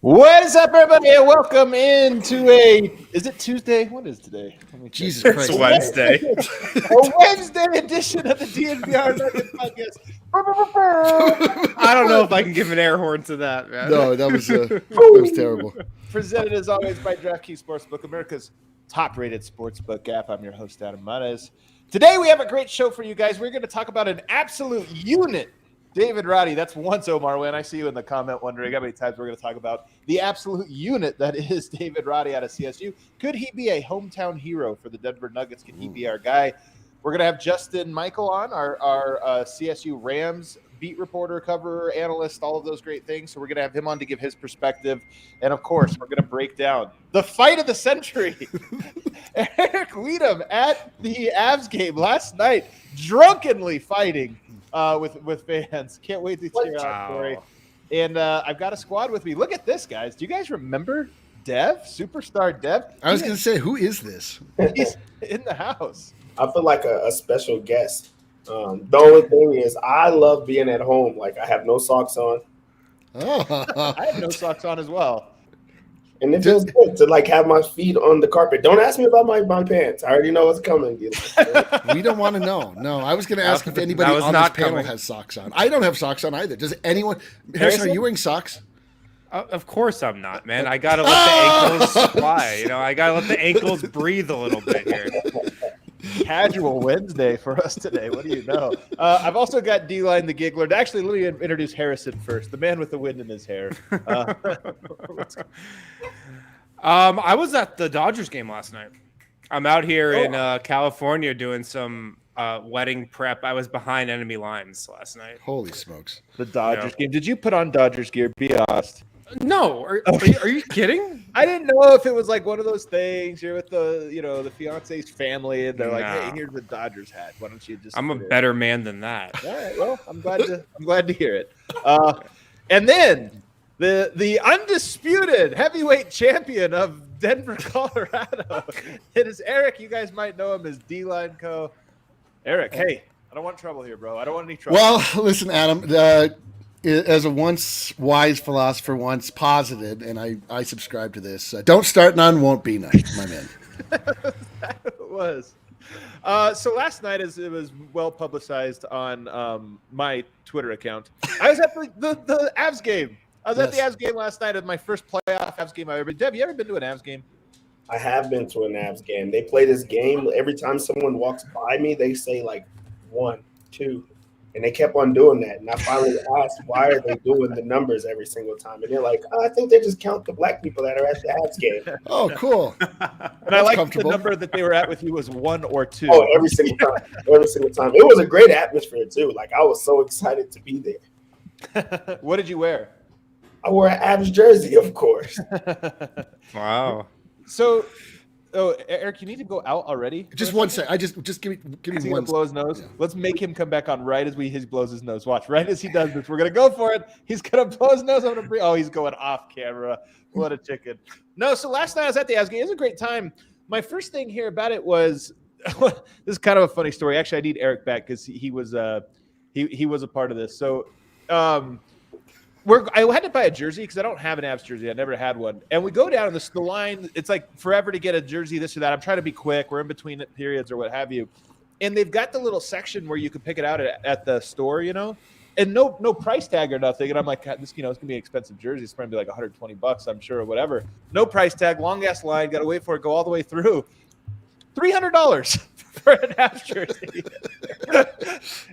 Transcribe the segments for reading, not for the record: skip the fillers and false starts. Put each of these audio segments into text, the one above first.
What is up, everybody, and welcome into is it Tuesday? What is today? Jesus Christ. It's Wednesday. A Wednesday edition of the DNVR Nugget Podcast. I don't know if I can give an air horn to that, man. No, that was terrible. Presented as always by DraftKings Sportsbook, America's top-rated sportsbook app. I'm your host, Adam Manes. Today we have a great show for you guys. We're going to talk about an absolute unit. David Roddy, that's once Omar Wynn. I see you in the comment wondering how many times we're going to talk about the absolute unit that is David Roddy out of CSU. Could he be a hometown hero for the Denver Nuggets? Can he be our guy? We're going to have Justin Michael on, our CSU Rams beat reporter, cover analyst, all of those great things. So we're going to have him on to give his perspective. And, of course, we're going to break down the fight of the century. Eric Weedham at the Avs game last night, drunkenly fighting with fans. Can't wait to cheer out Corey. And I've got a squad with me. Look at this, guys. Do you guys remember Dev, superstar Dev? I was going to say, who is this? He's in the house. I feel like a special guest. The only thing is I love being at home. Like, I have no socks on. Oh. I have no socks on as well. And it feels good to, like, have my feet on the carpet. Don't ask me about my pants. I already know what's coming. We don't want to know. No, I was going to ask if anybody on this panel has socks on. I don't have socks on either. Does anyone? Harrison, are you wearing socks? Of course I'm not, man. I got to let the ankles fly. You know, I got to let the ankles breathe a little bit here. Casual Wednesday for us today. What do you know? I've also got D-Line the Giggler. Actually, let me introduce Harrison first, the man with the wind in his hair. I was at the Dodgers game last night. I'm out here in California doing some wedding prep. I was behind enemy lines last night. Holy smokes. The Dodgers game. Did you put on Dodgers gear? Be honest. No. Are you kidding? I didn't know if it was like one of those things. You're with the fiance's family, and they're like, "Hey, here's the Dodgers hat. Why don't you just?" I'm a better man than that. All right. Well, I'm glad to hear it. And then the undisputed heavyweight champion of Denver, Colorado. It is Eric. You guys might know him as D-Line Co. Eric, hey, I don't want trouble here, bro. I don't want any trouble. Well, listen, Adam. As a once wise philosopher once posited, and I subscribe to this, don't start none, won't be none, my man. That was. So last night, as it was well publicized on my Twitter account, I was at the Avs game. I was at the Avs game last night. At my first playoff Avs game I've ever been. Deb, you ever been to an Avs game? I have been to an Avs game. They play this game. Every time someone walks by me, they say, like, 1, 2. And they kept on doing that. And I finally asked, why are they doing the numbers every single time? And they're like, I think they just count the black people that are at the Avs game. Oh, cool. And I like the number that they were at with you was 1 or 2. Oh, every single time. Every single time. It was a great atmosphere, too. Like, I was so excited to be there. What did you wear? I wore an Avs jersey, of course. Wow. So, Eric, you need to go out already. Just one sec. Just give me one. Blow his nose. Yeah. Let's make him come back on right as he blows his nose. Watch, right as he does this, we're gonna go for it. He's gonna blow his nose. He's going off camera. What a chicken. No, so last night I was at the Avs game. It was a great time. My first thing here about it was this is kind of a funny story. Actually, I need Eric back because he was he was a part of this. So I had to buy a jersey because I don't have an Avs jersey. I never had one. And we go down the line. It's like forever to get a jersey, this or that. I'm trying to be quick. We're in between periods or what have you. And they've got the little section where you can pick it out at the store, and no price tag or nothing. And I'm like, this, it's going to be an expensive jersey. It's going to be like $120, I'm sure, or whatever. No price tag, long-ass line. Got to wait for it, go all the way through. $300 for an Avs jersey.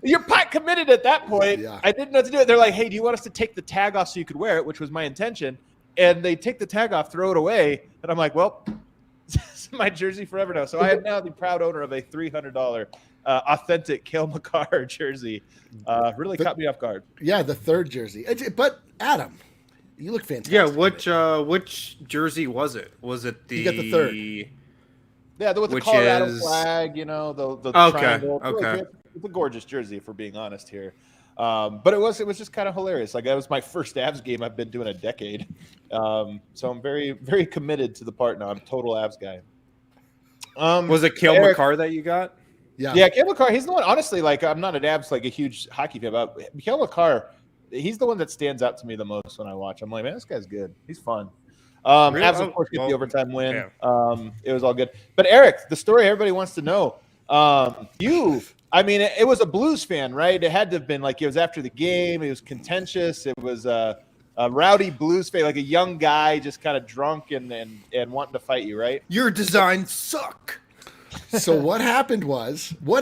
You're pot committed at that point. Yeah. I didn't know what to do. They're like, hey, do you want us to take the tag off so you could wear it, which was my intention. And they take the tag off, throw it away. And I'm like, well, this is my jersey forever now. So I am now the proud owner of a $300 authentic Cale Makar jersey. Really caught me off guard. Yeah, the third jersey. But, Adam, you look fantastic. Yeah, which jersey was it? Was it the... You got the third. Yeah, with the Colorado flag, the triangle. Okay. It's a gorgeous jersey, if we're being honest here. But it was just kind of hilarious. Like, that was my first Avs game I've been doing a decade. So I'm very, very committed to the part now. I'm a total Avs guy. Was it Cale Makar that you got? Yeah, Cale Makar, he's the one. Honestly, like, I'm not an Avs, like, a huge hockey fan, but Cale Makar he's the one that stands out to me the most when I watch. I'm like, man, this guy's good. He's fun. Avs, of course, get the overtime win. Yeah. It was all good. But Eric, the story everybody wants to know. It was a Blues fan, right? It had to have been like it was after the game. It was contentious. It was a rowdy Blues fan, like a young guy just kind of drunk and wanting to fight you, right? Your designs suck. So what had happened was, I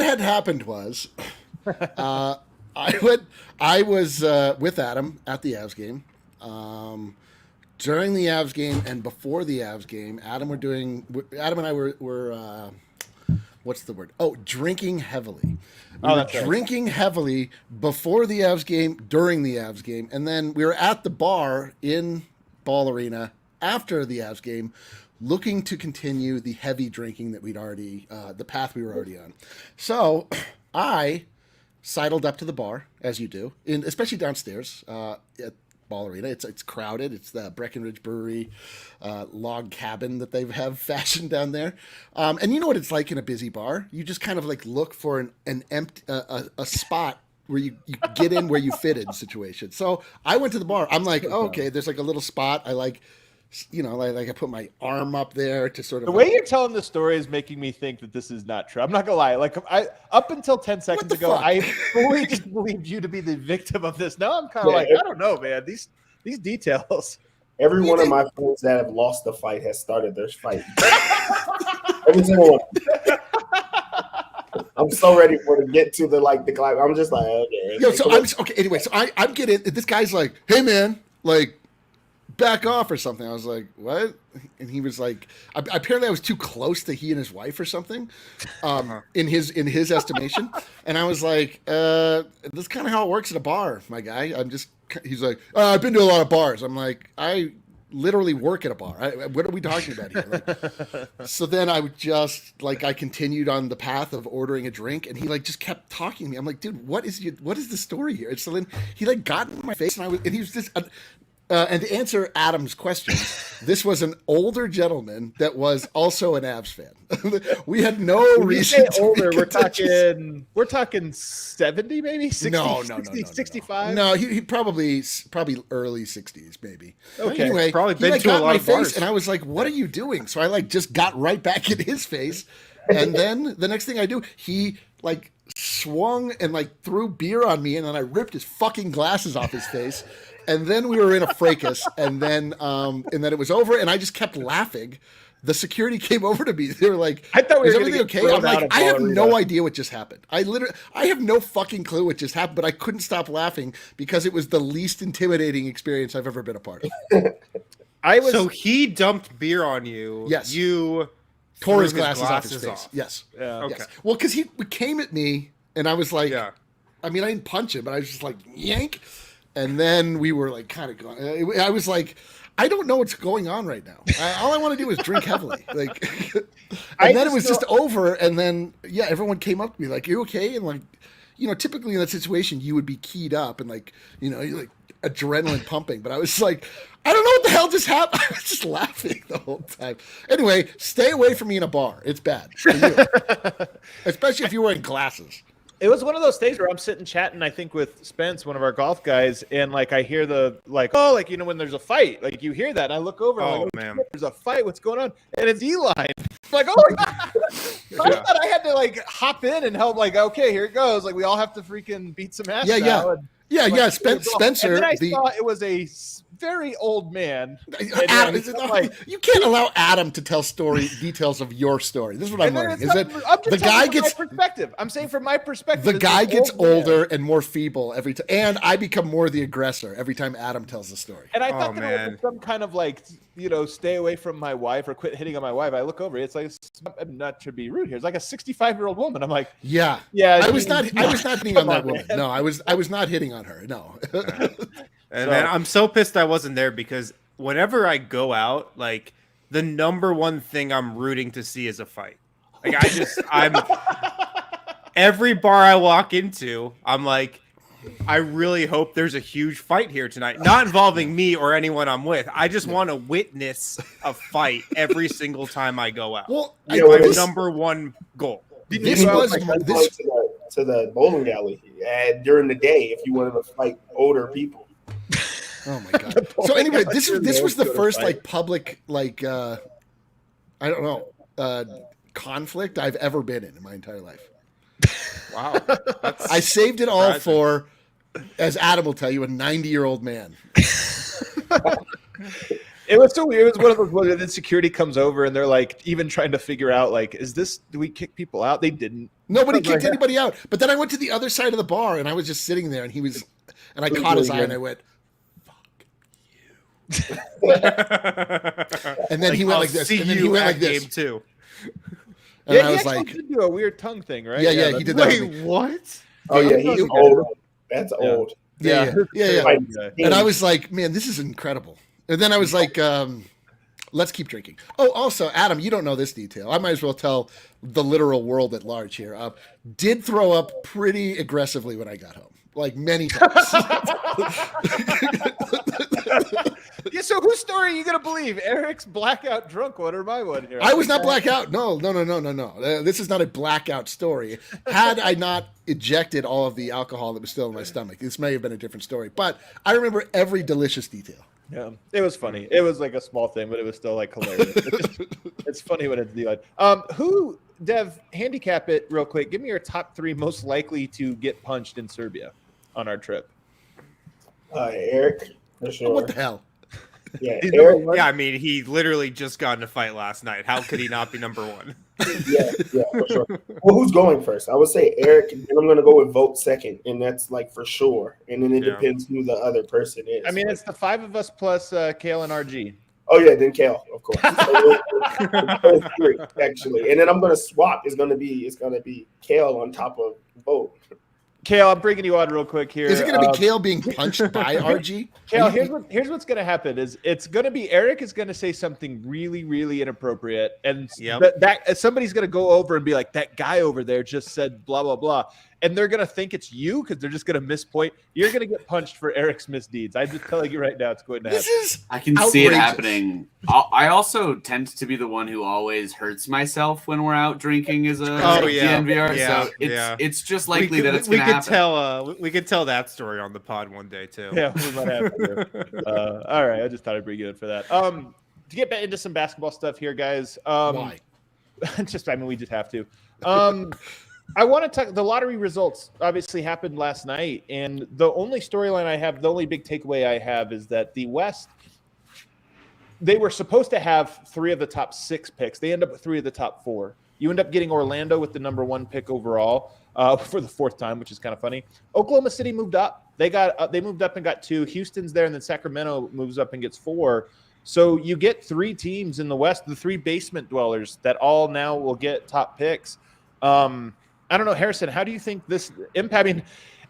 was with Adam at the Avs game. During the Avs game and before the Avs game, Adam and I were what's the word? Oh, drinking heavily. We were drinking heavily before the Avs game, during the Avs game, and then we were at the bar in Ball Arena after the Avs game, looking to continue the heavy drinking that we'd already, the path we were already on. So I sidled up to the bar, as you do, especially downstairs at Ball Arena. It's crowded. It's the Breckenridge Brewery log cabin that they have fashioned down there. And you know what it's like in a busy bar. You just kind of like look for an empty a spot where you get in where you fit in situation. So I went to the bar. I'm like, oh, okay, there's like a little spot. I like, I put my arm up there to sort of. The way you're telling the story is making me think that this is not true. I'm not gonna lie. Like up until 10 seconds ago, fuck? I fully just believed you to be the victim of this. Now I'm kind of I don't know, man. These details. Every one of my friends that have lost the fight has started their fight. Every single one. I'm so ready to get to the climb. I'm just like, okay. Yo, so okay. Anyway, so I'm getting. This guy's like, hey man, like, back off or something. I was like, what? And he was like, apparently I was too close to he and his wife or something, in his estimation. And I was like, that's kind of how it works at a bar, my guy. He's like, I've been to a lot of bars. I'm like, I literally work at a bar. What are we talking about here? Like, so then I would just I continued on the path of ordering a drink, and he just kept talking to me. I'm like, dude, what is the story here? So then he got in my face, and he was just. And to answer Adam's question, this was an older gentleman that was also an Avs fan. We had no reason. To older, we're talking 70, maybe 60, no, 65. No, he probably early 60s, maybe. Okay, anyway, probably been he to a got lot in of my bars. face, and I was like, "What are you doing?" So I just got right back in his face, and then the next thing I do, he swung and threw beer on me, and then I ripped his fucking glasses off his face. And then we were in a fracas, and then it was over, and I just kept laughing. The security came over to me. They were like, I thought we "Is were everything okay?" I'm like, "I have no idea what just happened. I have no fucking clue what just happened." But I couldn't stop laughing because it was the least intimidating experience I've ever been a part of. So he dumped beer on you. Yes. You tore his glasses off his face. Yes. Yeah. Okay. Yes. Well, because he came at me, and I was like, Yeah. I mean, I didn't punch him, but I was just like, yank. And then we were kind of going. I was like, I don't know what's going on right now. All I want to do is drink heavily. And then it was just over. And then, everyone came up to me like, "You okay?" And typically in that situation, you would be keyed up and you're adrenaline pumping. But I was like, I don't know what the hell just happened. I was just laughing the whole time. Anyway, stay away from me in a bar. It's bad for you, especially if you're wearing glasses. It was one of those things where I'm sitting chatting, I think, with Spence, one of our golf guys, and I hear when there's a fight, you hear that, and I look over, and I'm like, man, there's a fight, what's going on? And it's Eli. I'm like, oh my God. I thought I had to hop in and help, okay, here it goes. We all have to freaking beat some ass. Spencer. And then I saw it was a very old man. Adam, you can't allow Adam to tell details of your story. This is what I'm learning. Is that the guy gets perspective? I'm saying from my perspective, the guy gets older and more feeble every time, and I become more the aggressor every time Adam tells the story. And I thought that it was some kind of stay away from my wife or quit hitting on my wife. I look over, it's I'm not to be rude here. It's a 65-year-old woman. I'm like, yeah. I was not hitting on that woman. No, I was not hitting on her. No. And man, I'm so pissed I wasn't there because whenever I go out, the number one thing I'm rooting to see is a fight. I'm every bar I walk into, I'm like, I really hope there's a huge fight here tonight. Not involving me or anyone I'm with. I just want to witness a fight every single time I go out. Well, my number one goal. to the bowling alley during the day if you wanted to fight older people. Oh my god! So anyway, this was the first like public like I don't know conflict I've ever been in my entire life. Wow. I saved it all for, as Adam will tell you, a 90-year-old man. It was so weird. It was one of those where the security comes over and they're like even trying to figure out like, do we kick people out? They didn't. Nobody kicked anybody out. But then I went to the other side of the bar and I was just sitting there and I caught his eye and I went, "Fuck you." And then he went like this. And then he went like this. Game too. And yeah, I was he like, did do a weird tongue thing, right? Yeah, he did that. Wait, what? Oh yeah, he's old. That's old. Yeah. And I was like, man, this is incredible. And then I was like, let's keep drinking. Oh, also, Adam, you don't know this detail. I might as well tell the literal world at large here. Did throw up pretty aggressively when I got home, like many times. Yeah, so whose story are you going to believe? Eric's blackout drunk one or my one here? I was not blackout. No. This is not a blackout story. Had I not ejected all of the alcohol that was still in my stomach, this may have been a different story. But I remember every delicious detail. Yeah, it was funny. It was like a small thing, but it was still like hilarious. It's funny when it's the Dev, handicap it real quick. Give me your top 3 most likely to get punched in Serbia on our trip. Eric, for sure. Oh, what the hell? Yeah, Eric, yeah, I mean, he literally just got in a fight last night. How could he not be number 1? yeah, for sure. Well, who's going first? I would say Eric, and I'm going to go with Vogt second, and that's like for sure. And then it depends who the other person is. I mean, it's the 5 of us plus Kale and RG. Oh yeah, then Kale, of course. So 3, actually, and then I'm going to swap. It's going to be Kale on top of Vogt. Kale, I'm bringing you on real quick here. Is it going to be Kale being punched by RG? Kale, here's what's going to happen is it's going to be Eric is going to say something really, really inappropriate. And that somebody's going to go over and be like, that guy over there just said blah, blah, blah. And they're going to think it's you because they're just going to mispoint. You're going to get punched for Eric's misdeeds. I'm just telling you right now it's going to happen. I can see it happening. I also tend to be the one who always hurts myself when we're out drinking as a DNVR. Yeah, so it's just likely that it's going to happen. We could tell that story on the pod one day too. Yeah, we might have to. All right, I just thought I'd bring you in for that. To get back into some basketball stuff here, guys. Why? We just have to. I want to talk. The lottery results obviously happened last night, and the only storyline I have, the only big takeaway I have, is that the West. They were supposed to have 3 of the top 6 picks. They end up with 3 of the top 4. You end up getting Orlando with the number 1 pick overall for the 4th time, which is kind of funny. Oklahoma City moved up. They moved up and got 2. Houston's there, and then Sacramento moves up and gets 4. So you get 3 teams in the West, the 3 basement dwellers that all now will get top picks. I don't know, Harrison, how do you think this impact? I mean,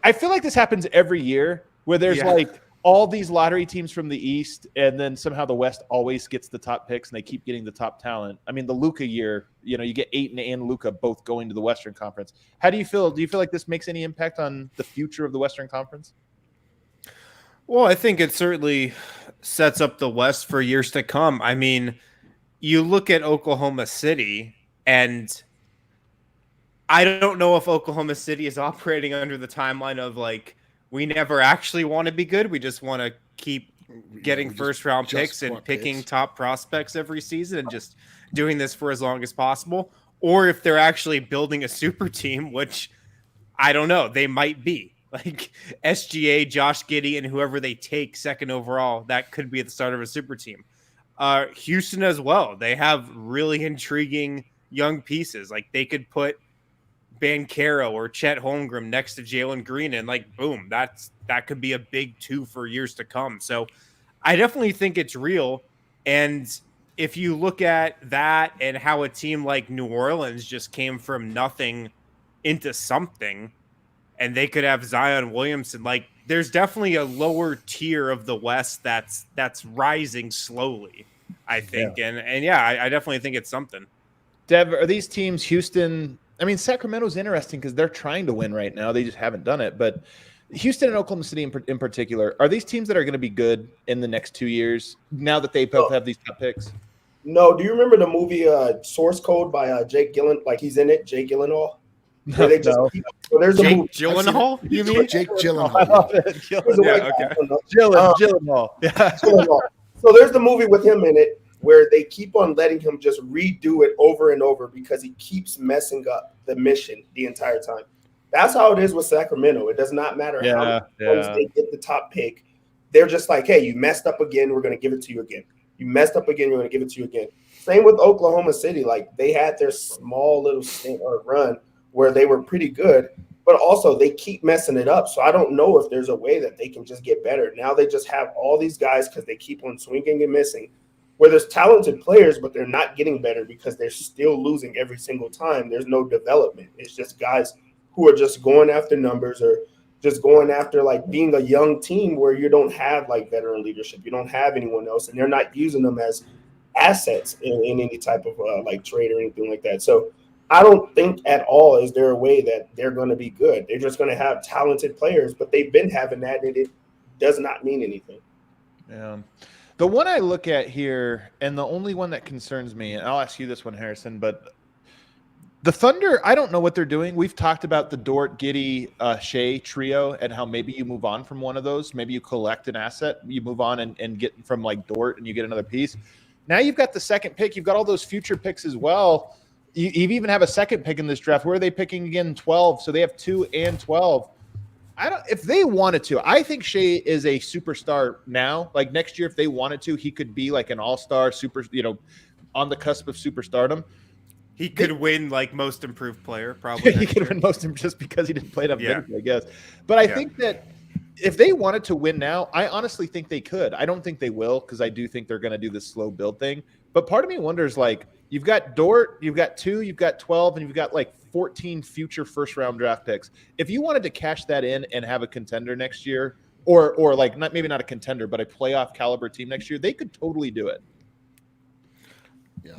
I feel like this happens every year where there's like all these lottery teams from the East, and then somehow the West always gets the top picks and they keep getting the top talent. I mean, the Luka year, you get Ayton and Luka both going to the Western Conference. How do you feel? Do you feel like this makes any impact on the future of the Western Conference? Well, I think it certainly sets up the West for years to come. I mean, you look at Oklahoma City, and I don't know if Oklahoma City is operating under the timeline of like, we never actually want to be good. We just want to keep getting first round picks and picking top prospects every season and just doing this for as long as possible. Or if they're actually building a super team, which I don't know, they might be like SGA, Josh Giddey, and whoever they take second overall, that could be at the start of a super team. Houston as well. They have really intriguing young pieces. Like they could put Banchero or Chet Holmgren next to Jalen Green, and like boom, that could be a big 2 for years to come. So I definitely think it's real. And if you look at that and how a team like New Orleans just came from nothing into something, and they could have Zion Williamson, like there's definitely a lower tier of the West that's rising slowly, I think. Yeah. And I definitely think it's something. Dev, are these teams, Houston? I mean, Sacramento's interesting because they're trying to win right now. They just haven't done it. But Houston and Oklahoma City in particular, are these teams that are going to be good in the next 2 years now that they both have these top picks? No. Do you remember the movie Source Code by Jake Gyllenhaal? Like he's in it, Jake Gyllenhaal? Where they just there's a Jake movie. Gyllenhaal? You mean Jake I Gyllenhaal? love it. Gyllenhaal. Yeah. So there's the movie with him in it where they keep on letting him just redo it over and over because he keeps messing up the mission the entire time. That's how it is with Sacramento. It does not matter how many times they get the top pick. They're just like, hey, you messed up again. We're going to give it to you again. You messed up again. We're going to give it to you again. Same with Oklahoma City. Like they had their small little stint or run where they were pretty good, but also they keep messing it up. So I don't know if there's a way that they can just get better. Now they just have all these guys because they keep on swinging and missing, where there's talented players, but they're not getting better because they're still losing every single time. There's no development. It's just guys who are just going after numbers or just going after like being a young team where you don't have like veteran leadership. You don't have anyone else, and they're not using them as assets in any type of like trade or anything like that. So I don't think at all is there a way that they're going to be good. They're just going to have talented players, but they've been having that, and it does not mean anything. Yeah. The one I look at here, and the only one that concerns me, and I'll ask you this one, Harrison, but the Thunder, I don't know what they're doing. We've talked about the Dort, Giddey, Shea trio and how maybe you move on from one of those. Maybe you collect an asset, you move on and get from like Dort and you get another piece. Now you've got the second pick. You've got all those future picks as well. You even have a second pick in this draft. Where are they picking again? 12. So they have 2 and 12. If they wanted to, I think Shea is a superstar now. Like next year, if they wanted to, he could be like an all-star super, on the cusp of superstardom. He could win like most improved player, probably. He could win most improved just because he didn't play enough minutes, I guess. But I think that if they wanted to win now, I honestly think they could. I don't think they will because I do think they're going to do this slow build thing. But part of me wonders, like, you've got Dort, you've got 2, you've got 12, and you've got like 14 future first-round draft picks. If you wanted to cash that in and have a contender next year, or like maybe not a contender, but a playoff caliber team next year, they could totally do it.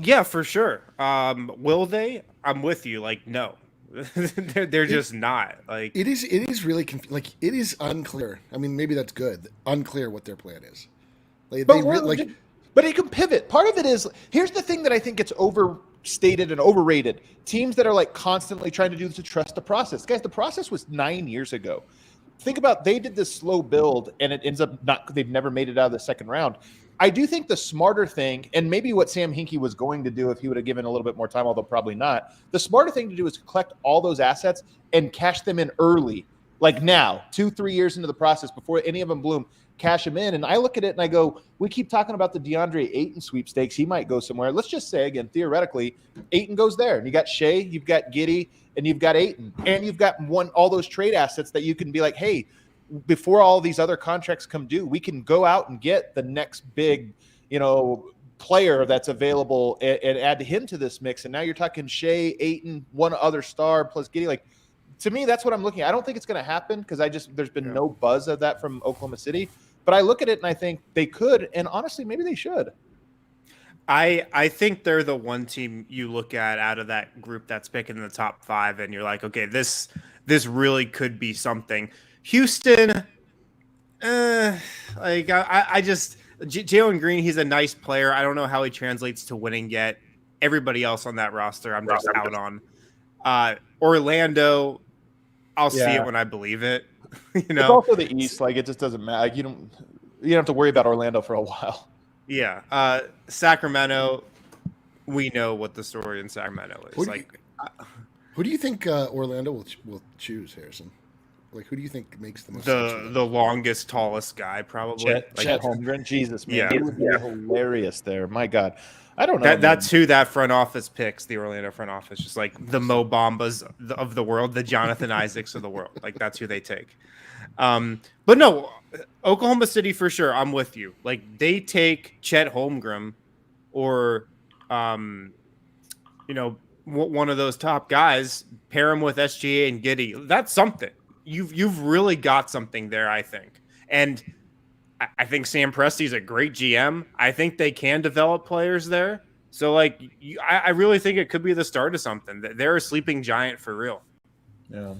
Yeah, for sure. Will they? I'm with you. Like, no, they're just not. Like, it is really it is unclear. I mean, maybe that's good. Unclear what their plan is. Like, but it can pivot. Part of it is, here's the thing that I think gets overstated and overrated. Teams that are like constantly trying to do this to trust the process. Guys, the process was 9 years ago. Think about, they did this slow build and it ends up they've never made it out of the second round. I do think the smarter thing, and maybe what Sam Hinkie was going to do if he would have given a little bit more time, although probably not, the smarter thing to do is collect all those assets and cash them in early, like now, 2-3 years into the process before any of them bloom, cash them in. And I look at it and I go, we keep talking about the DeAndre Ayton sweepstakes. He might go somewhere. Let's just say, again, theoretically, Ayton goes there. And you got Shea, you've got Giddey, and you've got Ayton. And you've got all those trade assets that you can be like, hey, before all these other contracts come due, we can go out and get the next big, player that's available and add him to this mix. And now you're talking Shea, Ayton, one other star plus Giddey. Like, to me, that's what I'm looking at. I don't think it's going to happen because there's been no buzz of that from Oklahoma City. But I look at it and I think they could, and honestly, maybe they should. I think they're the one team you look at out of that group that's picking in the top 5, and you're like, okay, this really could be something. Houston, Jalen Green, he's a nice player. I don't know how he translates to winning yet. Everybody else on that roster, I'm just out on. Orlando, I'll see it when I believe it. It's also the East. Like, it just doesn't matter. Like, you don't have to worry about Orlando for a while. Yeah. Sacramento, we know what the story in Sacramento is. Who do you think Orlando will choose, Harrison? Like, who do you think makes the most sense? The longest, tallest guy, probably. Chet Holmgren. Jesus, man. He would be hilarious there. My God. I don't know. That's who that front office picks, the Orlando front office. Just like the Mo Bambas of the world, the Jonathan Isaacs of the world. Like, that's who they take. But no, Oklahoma City for sure. I'm with you. Like, they take Chet Holmgren or, one of those top guys, pair him with SGA and Giddey. That's something. You've really got something there, I think. And I think Sam Presti's a great GM. I think they can develop players there. So, I really think it could be the start of something. They're a sleeping giant for real. Yeah.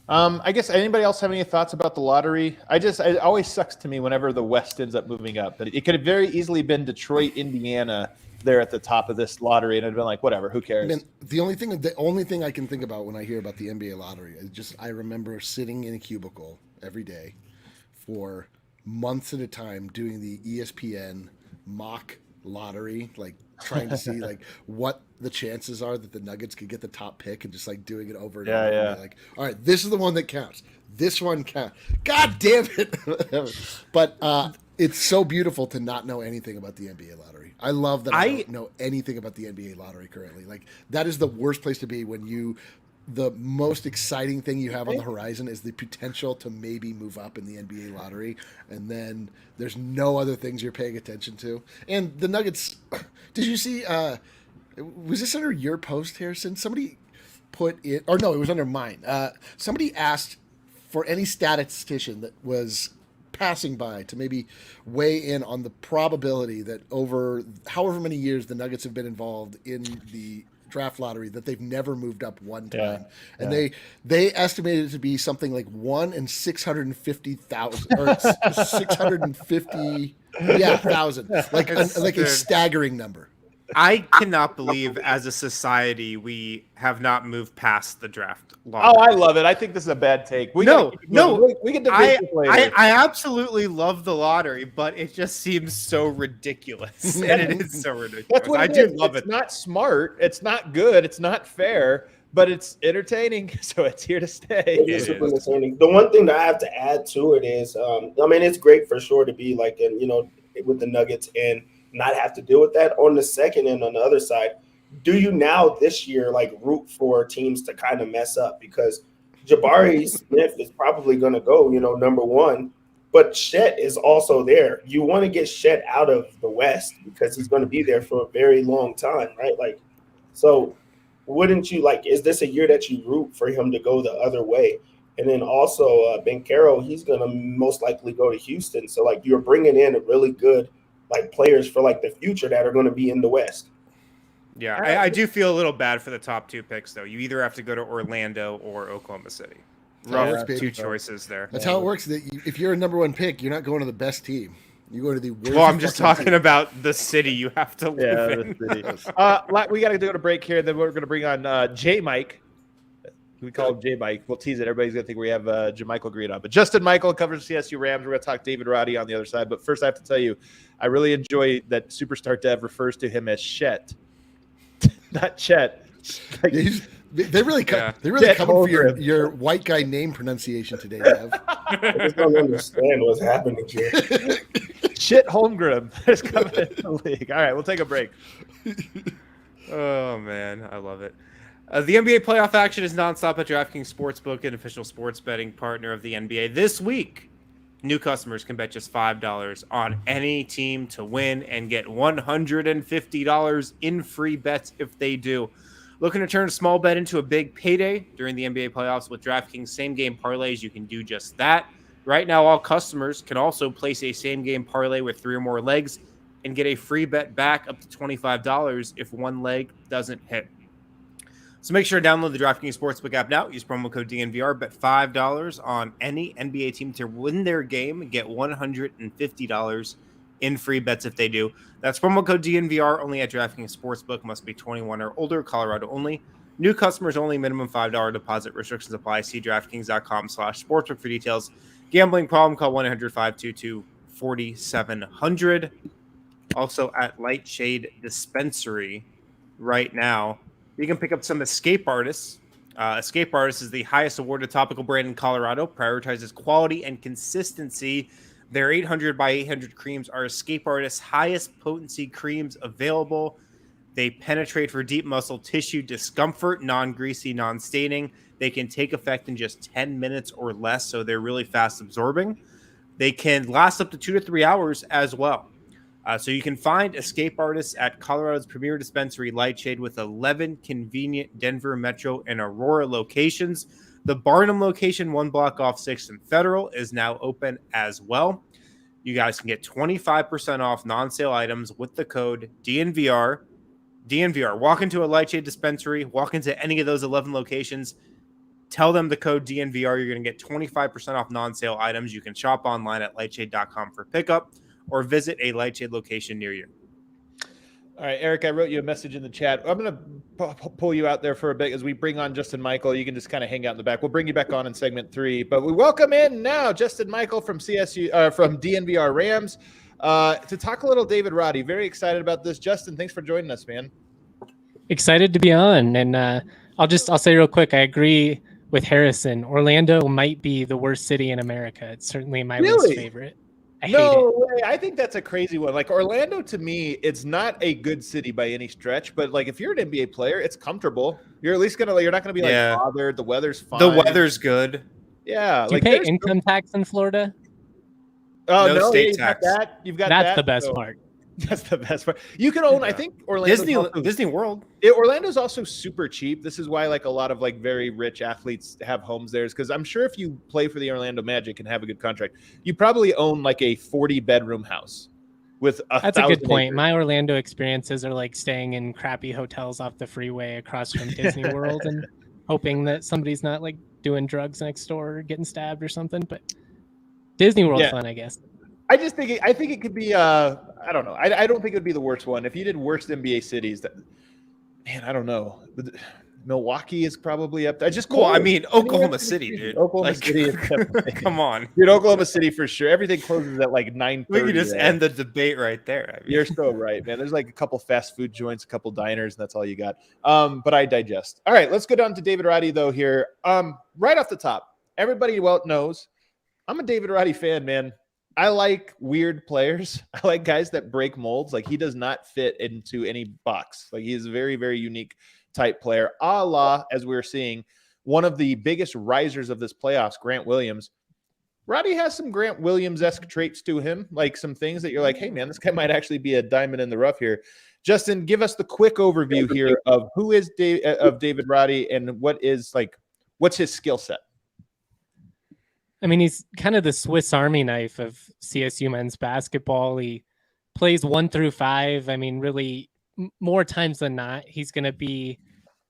I guess anybody else have any thoughts about the lottery? It always sucks to me whenever the West ends up moving up. But it could have very easily been Detroit, Indiana, there at the top of this lottery, and it'd been like, whatever, who cares? I mean, the only thing I can think about when I hear about the NBA lottery is I remember sitting in a cubicle every day for months at a time doing the ESPN mock lottery, like trying to see like what the chances are that the Nuggets could get the top pick, and just like doing it over and over. And be like, all right, this is the one that counts. This one counts. God damn it! But it's so beautiful to not know anything about the NBA lottery. I love that I don't know anything about the NBA lottery currently. Like, that is the worst place to be when the most exciting thing you have on the horizon is the potential to maybe move up in the NBA lottery, and then there's no other things you're paying attention to. And the Nuggets, did you see, was this under your post, Harrison? Somebody put it, or no, it was under mine. Somebody asked for any statistician that was passing by to maybe weigh in on the probability that over however many years the Nuggets have been involved in the draft lottery that they've never moved up one time. And they estimated it to be something like 1 in 650,000 or 650,000, like a staggering number. I cannot believe as a society we have not moved past the draft lottery. Oh, I love it. I think this is a bad take. We can debate this later. I absolutely love the lottery, but it just seems so ridiculous. And it is so ridiculous. That's what I do love it. It's not smart. It's not good. It's not fair, but it's entertaining. So it's here to stay. It is super entertaining. The one thing that I have to add to it is, I mean, it's great for sure to be like, with the Nuggets and not have to deal with that. On the second and on the other side, do you now this year like root for teams to kind of mess up? Because Jabari Smith is probably going to go, number one, but Chet is also there. You want to get Chet out of the West because he's going to be there for a very long time, right? Like, so wouldn't you is this a year that you root for him to go the other way? And then also Ben Caro, he's going to most likely go to Houston. So you're bringing in a really good players for the future that are going to be in the West. Yeah, I do feel a little bad for the top two picks, though. You either have to go to Orlando or Oklahoma City. Rough two choices there. That's how it works. If you're a number one pick, you're not going to the best team. You go to the worst. Well, I'm just talking about the city you have to live in. The city. We got to go to break here. Then we're going to bring on J. Mike. We call him J. Mike. We'll tease it. Everybody's going to think we have Jamichael Green on. But Justin Michael covers CSU Rams. We're going to talk David Roddy on the other side. But first, I have to tell you, I really enjoy that Superstar Dev refers to him as Chet. Not Chet. They really come for your white guy name pronunciation today, Dev. I just don't understand what's happening here. Chet Holmgren is coming into the league. All right, we'll take a break. Oh, man. I love it. The NBA playoff action is nonstop at DraftKings Sportsbook, an official sports betting partner of the NBA. This week, new customers can bet just $5 on any team to win and get $150 in free bets if they do. Looking to turn a small bet into a big payday during the NBA playoffs with DraftKings same-game parlays? You can do just that. Right now, all customers can also place a same-game parlay with 3 or more legs and get a free bet back up to $25 if one leg doesn't hit. So make sure to download the DraftKings Sportsbook app now. Use promo code DNVR. Bet $5 on any NBA team to win their game and get $150 in free bets if they do. That's promo code DNVR only at DraftKings Sportsbook. Must be 21 or older. Colorado only. New customers only. Minimum $5 deposit. Restrictions apply. See DraftKings.com/sportsbook for details. Gambling problem? Call 1-800-522-4700. Also at Lightshade Dispensary right now. You can pick up some Escape Artists. Escape Artists is the highest awarded topical brand in Colorado, prioritizes quality and consistency. Their 800 by 800 creams are Escape Artists' highest potency creams available. They penetrate for deep muscle tissue discomfort, non-greasy, non-staining. They can take effect in just 10 minutes or less, so they're really fast absorbing. They can last up to 2 to 3 hours as well. So you can find Escape Artists at Colorado's premier dispensary, Lightshade, with 11 convenient Denver Metro and Aurora locations. The Barnum location, 1 block off 6th and Federal, is now open as well. You guys can get 25% off non-sale items with the code DNVR. DNVR. Walk into a Lightshade dispensary, walk into any of those 11 locations, tell them the code DNVR. You're going to get 25% off non-sale items. You can shop online at lightshade.com for pickup, or visit a Lightshade location near you. All right, Eric, I wrote you a message in the chat. I'm going to pull you out there for a bit as we bring on Justin Michael. You can just kind of hang out in the back. We'll bring you back on in segment 3. But we welcome in now Justin Michael from CSU, from DNVR Rams, to talk a little David Roddy. Very excited about this. Justin, thanks for joining us, man. Excited to be on. And I'll say real quick, I agree with Harrison. Orlando might be the worst city in America. It's certainly my least favorite. I hate it. Way. I think that's a crazy one. Like Orlando, to me, it's not a good city by any stretch. But like, if you're an NBA player, it's comfortable. You're at least you're not gonna be like bothered. The weather's fine. The weather's good. Yeah. Do you pay income tax in Florida? Oh no, state tax. You've got that's the best part. That's the best part. You can own. I think Orlando, Disney World. Orlando's also super cheap. This is why like a lot of like very rich athletes have homes there. Because I'm sure if you play for the Orlando Magic and have a good contract, you probably own like a 40-bedroom house with That's a good point. My Orlando experiences are like staying in crappy hotels off the freeway across from Disney World and hoping that somebody's not like doing drugs next door or getting stabbed or something. But Disney World's fun, I guess. I think it could be I don't know. I don't think it would be the worst one. If you did worst NBA cities, I don't know. Milwaukee is probably up there. Oklahoma City, dude. Oklahoma City is come on. Dude, Oklahoma City for sure. Everything closes at like 9:30. We could just end the debate right there. You're so right, man. There's like a couple fast food joints, a couple diners, and that's all you got. But I digest. All right, let's go down to David Roddy though here. Right off the top, everybody knows I'm a David Roddy fan, man. I like weird players. I like guys that break molds. Like he does not fit into any box. Like he is a very, very unique type player. A la, as we're seeing, one of the biggest risers of this playoffs, Grant Williams. Roddy has some Grant Williams-esque traits to him, like some things that you're like, hey, man, this guy might actually be a diamond in the rough here. Justin, give us the quick overview here of who is David Roddy and what's his skill set? I mean, he's kind of the Swiss Army knife of CSU men's basketball. He plays 1 through 5. I mean, really, more times than not, he's going to be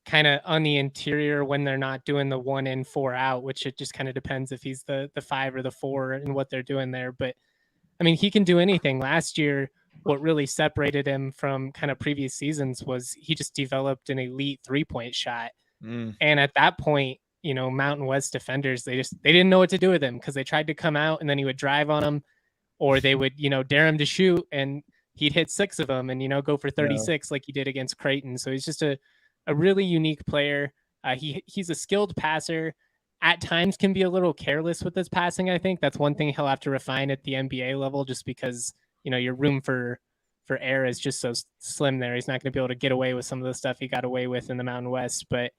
kind of on the interior when they're not doing the 1 in 4 out, which it just kind of depends if he's the 5 or the 4 and what they're doing there. But I mean, he can do anything. Last year, what really separated him from kind of previous seasons was he just developed an elite 3-point shot. And at that point, Mountain West defenders, they didn't know what to do with him because they tried to come out and then he would drive on them, or they would, dare him to shoot and he'd hit 6 of them and, go for 36 like he did against Creighton. So he's just a really unique player. He's a skilled passer. At times can be a little careless with his passing. I think that's one thing he'll have to refine at the NBA level, just because, your room for error is just so slim there. He's not going to be able to get away with some of the stuff he got away with in the Mountain West. But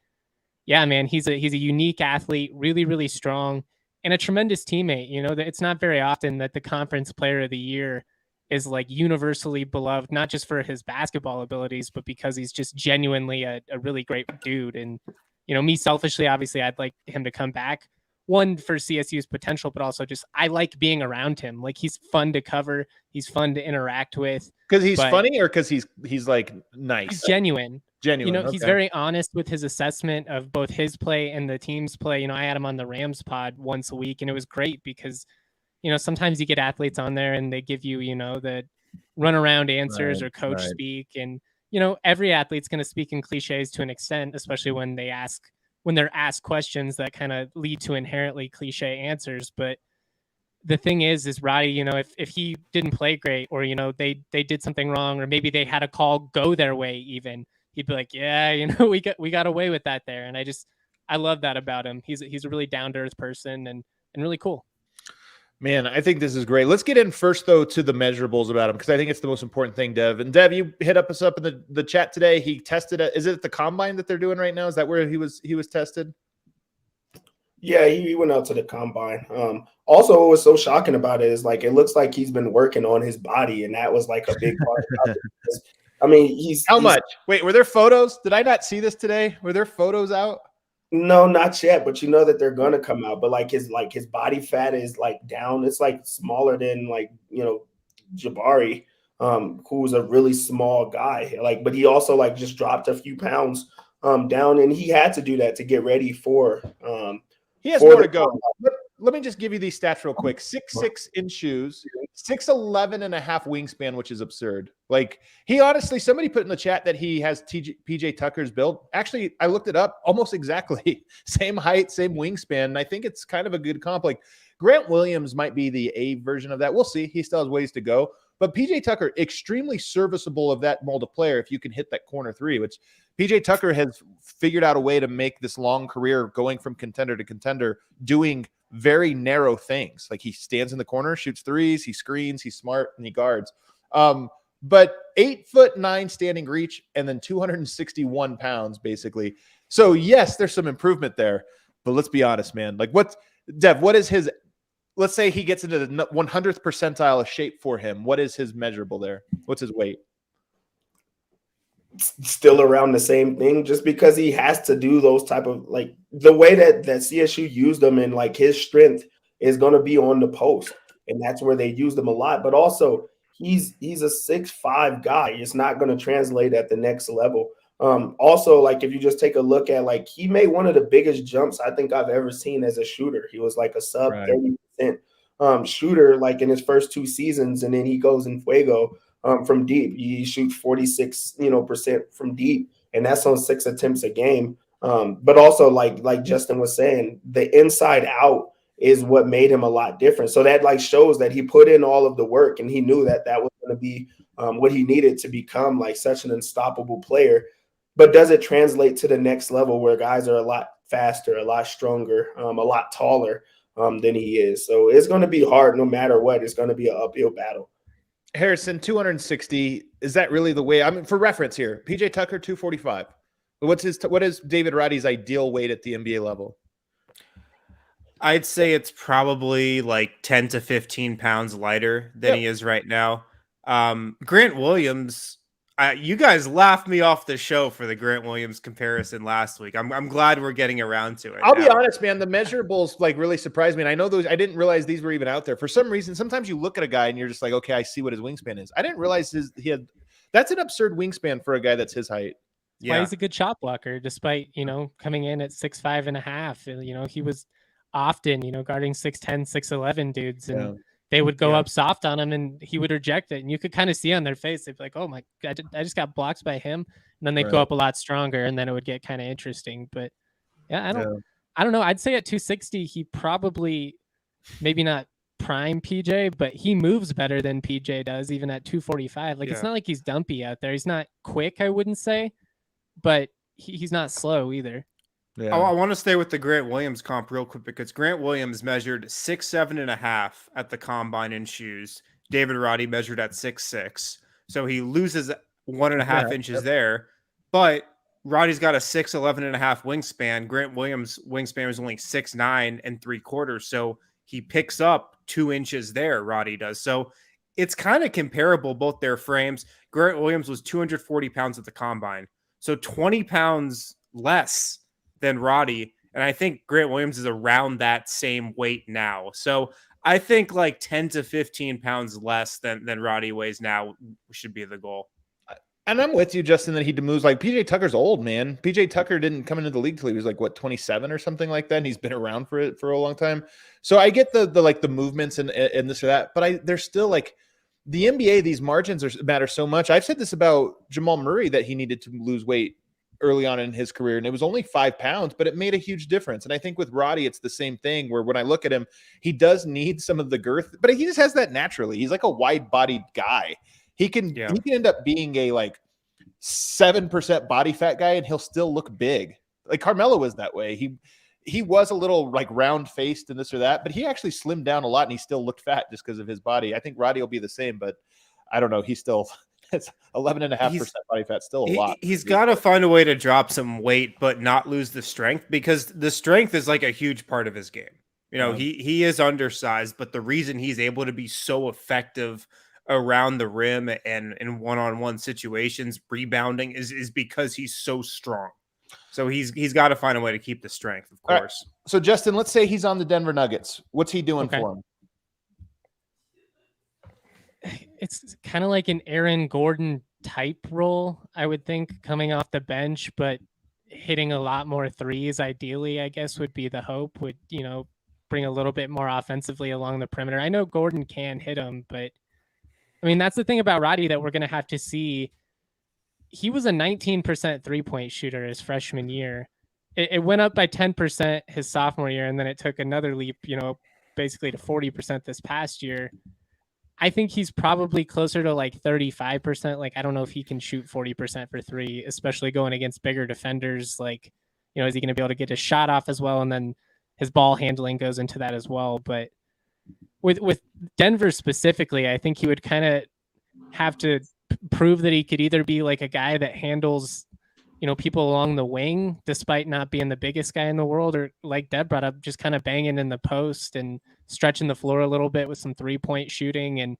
yeah, man, he's a unique athlete, really, really strong, and a tremendous teammate. It's not very often that the conference player of the year is like universally beloved, not just for his basketball abilities, but because he's just genuinely a really great dude. And, me selfishly, obviously, I'd like him to come back. One, for CSU's potential, but also just I like being around him. Like he's fun to cover. He's fun to interact with. Because he's funny or because he's like nice? He's genuine. Okay. He's very honest with his assessment of both his play and the team's play. I had him on the Rams pod once a week, and it was great because, sometimes you get athletes on there and they give you, the runaround answers or coach speak. And, every athlete's going to speak in cliches to an extent, especially when they're asked questions that kind of lead to inherently cliche answers. But the thing is Roddy, if he didn't play great or, they did something wrong, or maybe they had a call go their way even, he'd be like, yeah, we got away with that there. And I love that about him. He's a really down-to-earth person and really cool. Man, I think this is great. Let's get in first, though, to the measurables about him, because I think it's the most important thing, Dev. And Dev, you hit us up in the chat today. He tested is it at the combine that they're doing right now? Is that where he was tested? Yeah, he went out to the combine. Also, what was so shocking about it is it looks like he's been working on his body, and that was like a big part of it. I mean, he's much? Wait, were there photos? Did I not see this today? Were there photos out? No, not yet, but that they're gonna come out. But his body fat is down. It's smaller than Jabari, who's a really small guy. But he also just dropped a few pounds down, and he had to do that to get ready for. He has more to go. Let me just give you these stats real quick. 6'6" in shoes, 6'11" and a half wingspan, which is absurd. Like, he honestly, somebody put in the chat that he has PJ Tucker's build. Actually, I looked it up, almost exactly. Same height, same wingspan. And I think it's kind of a good comp. Like, Grant Williams might be the A version of that. We'll see. He still has ways to go. But PJ Tucker, extremely serviceable of that mold of player if you can hit that corner three, which PJ Tucker has figured out a way to make this long career going from contender to contender, doing very narrow things. Like, he stands in the corner, shoots threes, he screens, he's smart, and he guards. But 8'9" standing reach, and then 261 pounds, basically. So yes, there's some improvement there, but let's be honest, man. Like, what is his, let's say he gets into the 100th percentile of shape for him. What is his measurable there? What's his weight? Still around the same thing, just because he has to do those type of, like, the way that CSU used him, and like his strength is going to be on the post, and that's where they used him a lot. But also he's a 6'5" guy. It's not going to translate at the next level. Also, like, if you just take a look at, like, he made one of the biggest jumps I think I've ever seen as a shooter. He was like a sub 30% shooter, like, in his first 2 seasons, and then he goes in fuego. From deep, he shoots 46% from deep, and that's on 6 attempts a game. But also, like Justin was saying, the inside out is what made him a lot different. So that, like, shows that he put in all of the work, and he knew that was going to be what he needed to become, like, such an unstoppable player. But does it translate to the next level where guys are a lot faster, a lot stronger, a lot taller than he is? So it's going to be hard no matter what. It's going to be an uphill battle. Harrison, 260. Is that really the way? I mean, for reference here, PJ Tucker, 245. What is David Roddy's ideal weight at the NBA level? I'd say it's probably like 10 to 15 pounds lighter than he is right now. Grant Williams, you guys laughed me off the show for the Grant Williams comparison last week. I'm glad we're getting around to it. I'll be honest, man. The measurables, like, really surprised me. And I know those, I didn't realize these were even out there. For some reason, sometimes you look at a guy and you're just like, okay, I see what his wingspan is. I didn't realize that's an absurd wingspan for a guy that's his height. Yeah, why he's a good shot blocker, despite, coming in at 6'5" and a half. He was often, guarding 6'10", 6'11" dudes, and they would go up soft on him, and he would reject it. And you could kind of see on their face, they'd be like, "Oh my God, I just got blocked by him." And then they'd go up a lot stronger, and then it would get kind of interesting. But yeah, I don't know. I'd say at 260, he probably, maybe not prime PJ, but he moves better than PJ does, even at 245. Like, it's not like he's dumpy out there. He's not quick, I wouldn't say, but he's not slow either. Yeah. I want to stay with the Grant Williams comp real quick, because Grant Williams measured 6'7" and a half at the combine in shoes. David Roddy measured at 6'6", so he loses 1.5 inches there. But Roddy's got a 6'11" and a half wingspan. Grant Williams' wingspan was only 6'9" and 3/4, so he picks up 2 inches there. Roddy does, so it's kind of comparable, both their frames. Grant Williams was 240 pounds at the combine, so 20 pounds less than Roddy, and I think Grant Williams is around that same weight now. So I think like 10 to 15 pounds less than Roddy weighs now should be the goal. And I'm with you, Justin, that he moves. Like, PJ Tucker's old, man. PJ Tucker didn't come into the league till he was like, 27 or something like that, and he's been around for a long time. So I get the movements and this or that, but there's still, like, the NBA, these margins matter so much. I've said this about Jamal Murray, that he needed to lose weight early on in his career, and it was only 5 pounds, but it made a huge difference. And I think with Roddy, it's the same thing, where when I look at him, he does need some of the girth, but he just has that naturally. He's like a wide-bodied guy. He can end up being a like 7% body fat guy, and he'll still look big. Like Carmelo was that way. He was a little like round-faced and this or that, but he actually slimmed down a lot, and he still looked fat just because of his body. I think Roddy will be the same, but I don't know. He's still it's 11.5% body fat, still a lot. He's got to find a way to drop some weight, but not lose the strength, because the strength is like a huge part of his game. He is undersized, but the reason he's able to be so effective around the rim and in one-on-one situations, rebounding, is because he's so strong. So he's got to find a way to keep the strength, of course. Right. So Justin, let's say he's on the Denver Nuggets. What's he doing for him? It's kind of like an Aaron Gordon type role, I would think, coming off the bench, but hitting a lot more threes. Ideally, I guess, would be the hope. Would, bring a little bit more offensively along the perimeter. I know Gordon can hit him, but I mean, that's the thing about Roddy that we're going to have to see. He was a 19% 3-point shooter his freshman year. It went up by 10% his sophomore year, and then it took another leap, basically to 40% this past year. I think he's probably closer to like 35%. Like, I don't know if he can shoot 40% for three, especially going against bigger defenders. Like, is he going to be able to get his shot off as well? And then his ball handling goes into that as well. But with Denver specifically, I think he would kind of have to prove that he could either be like a guy that handles, people along the wing, despite not being the biggest guy in the world, or like Deb brought up, just kind of banging in the post and stretching the floor a little bit with some 3-point shooting and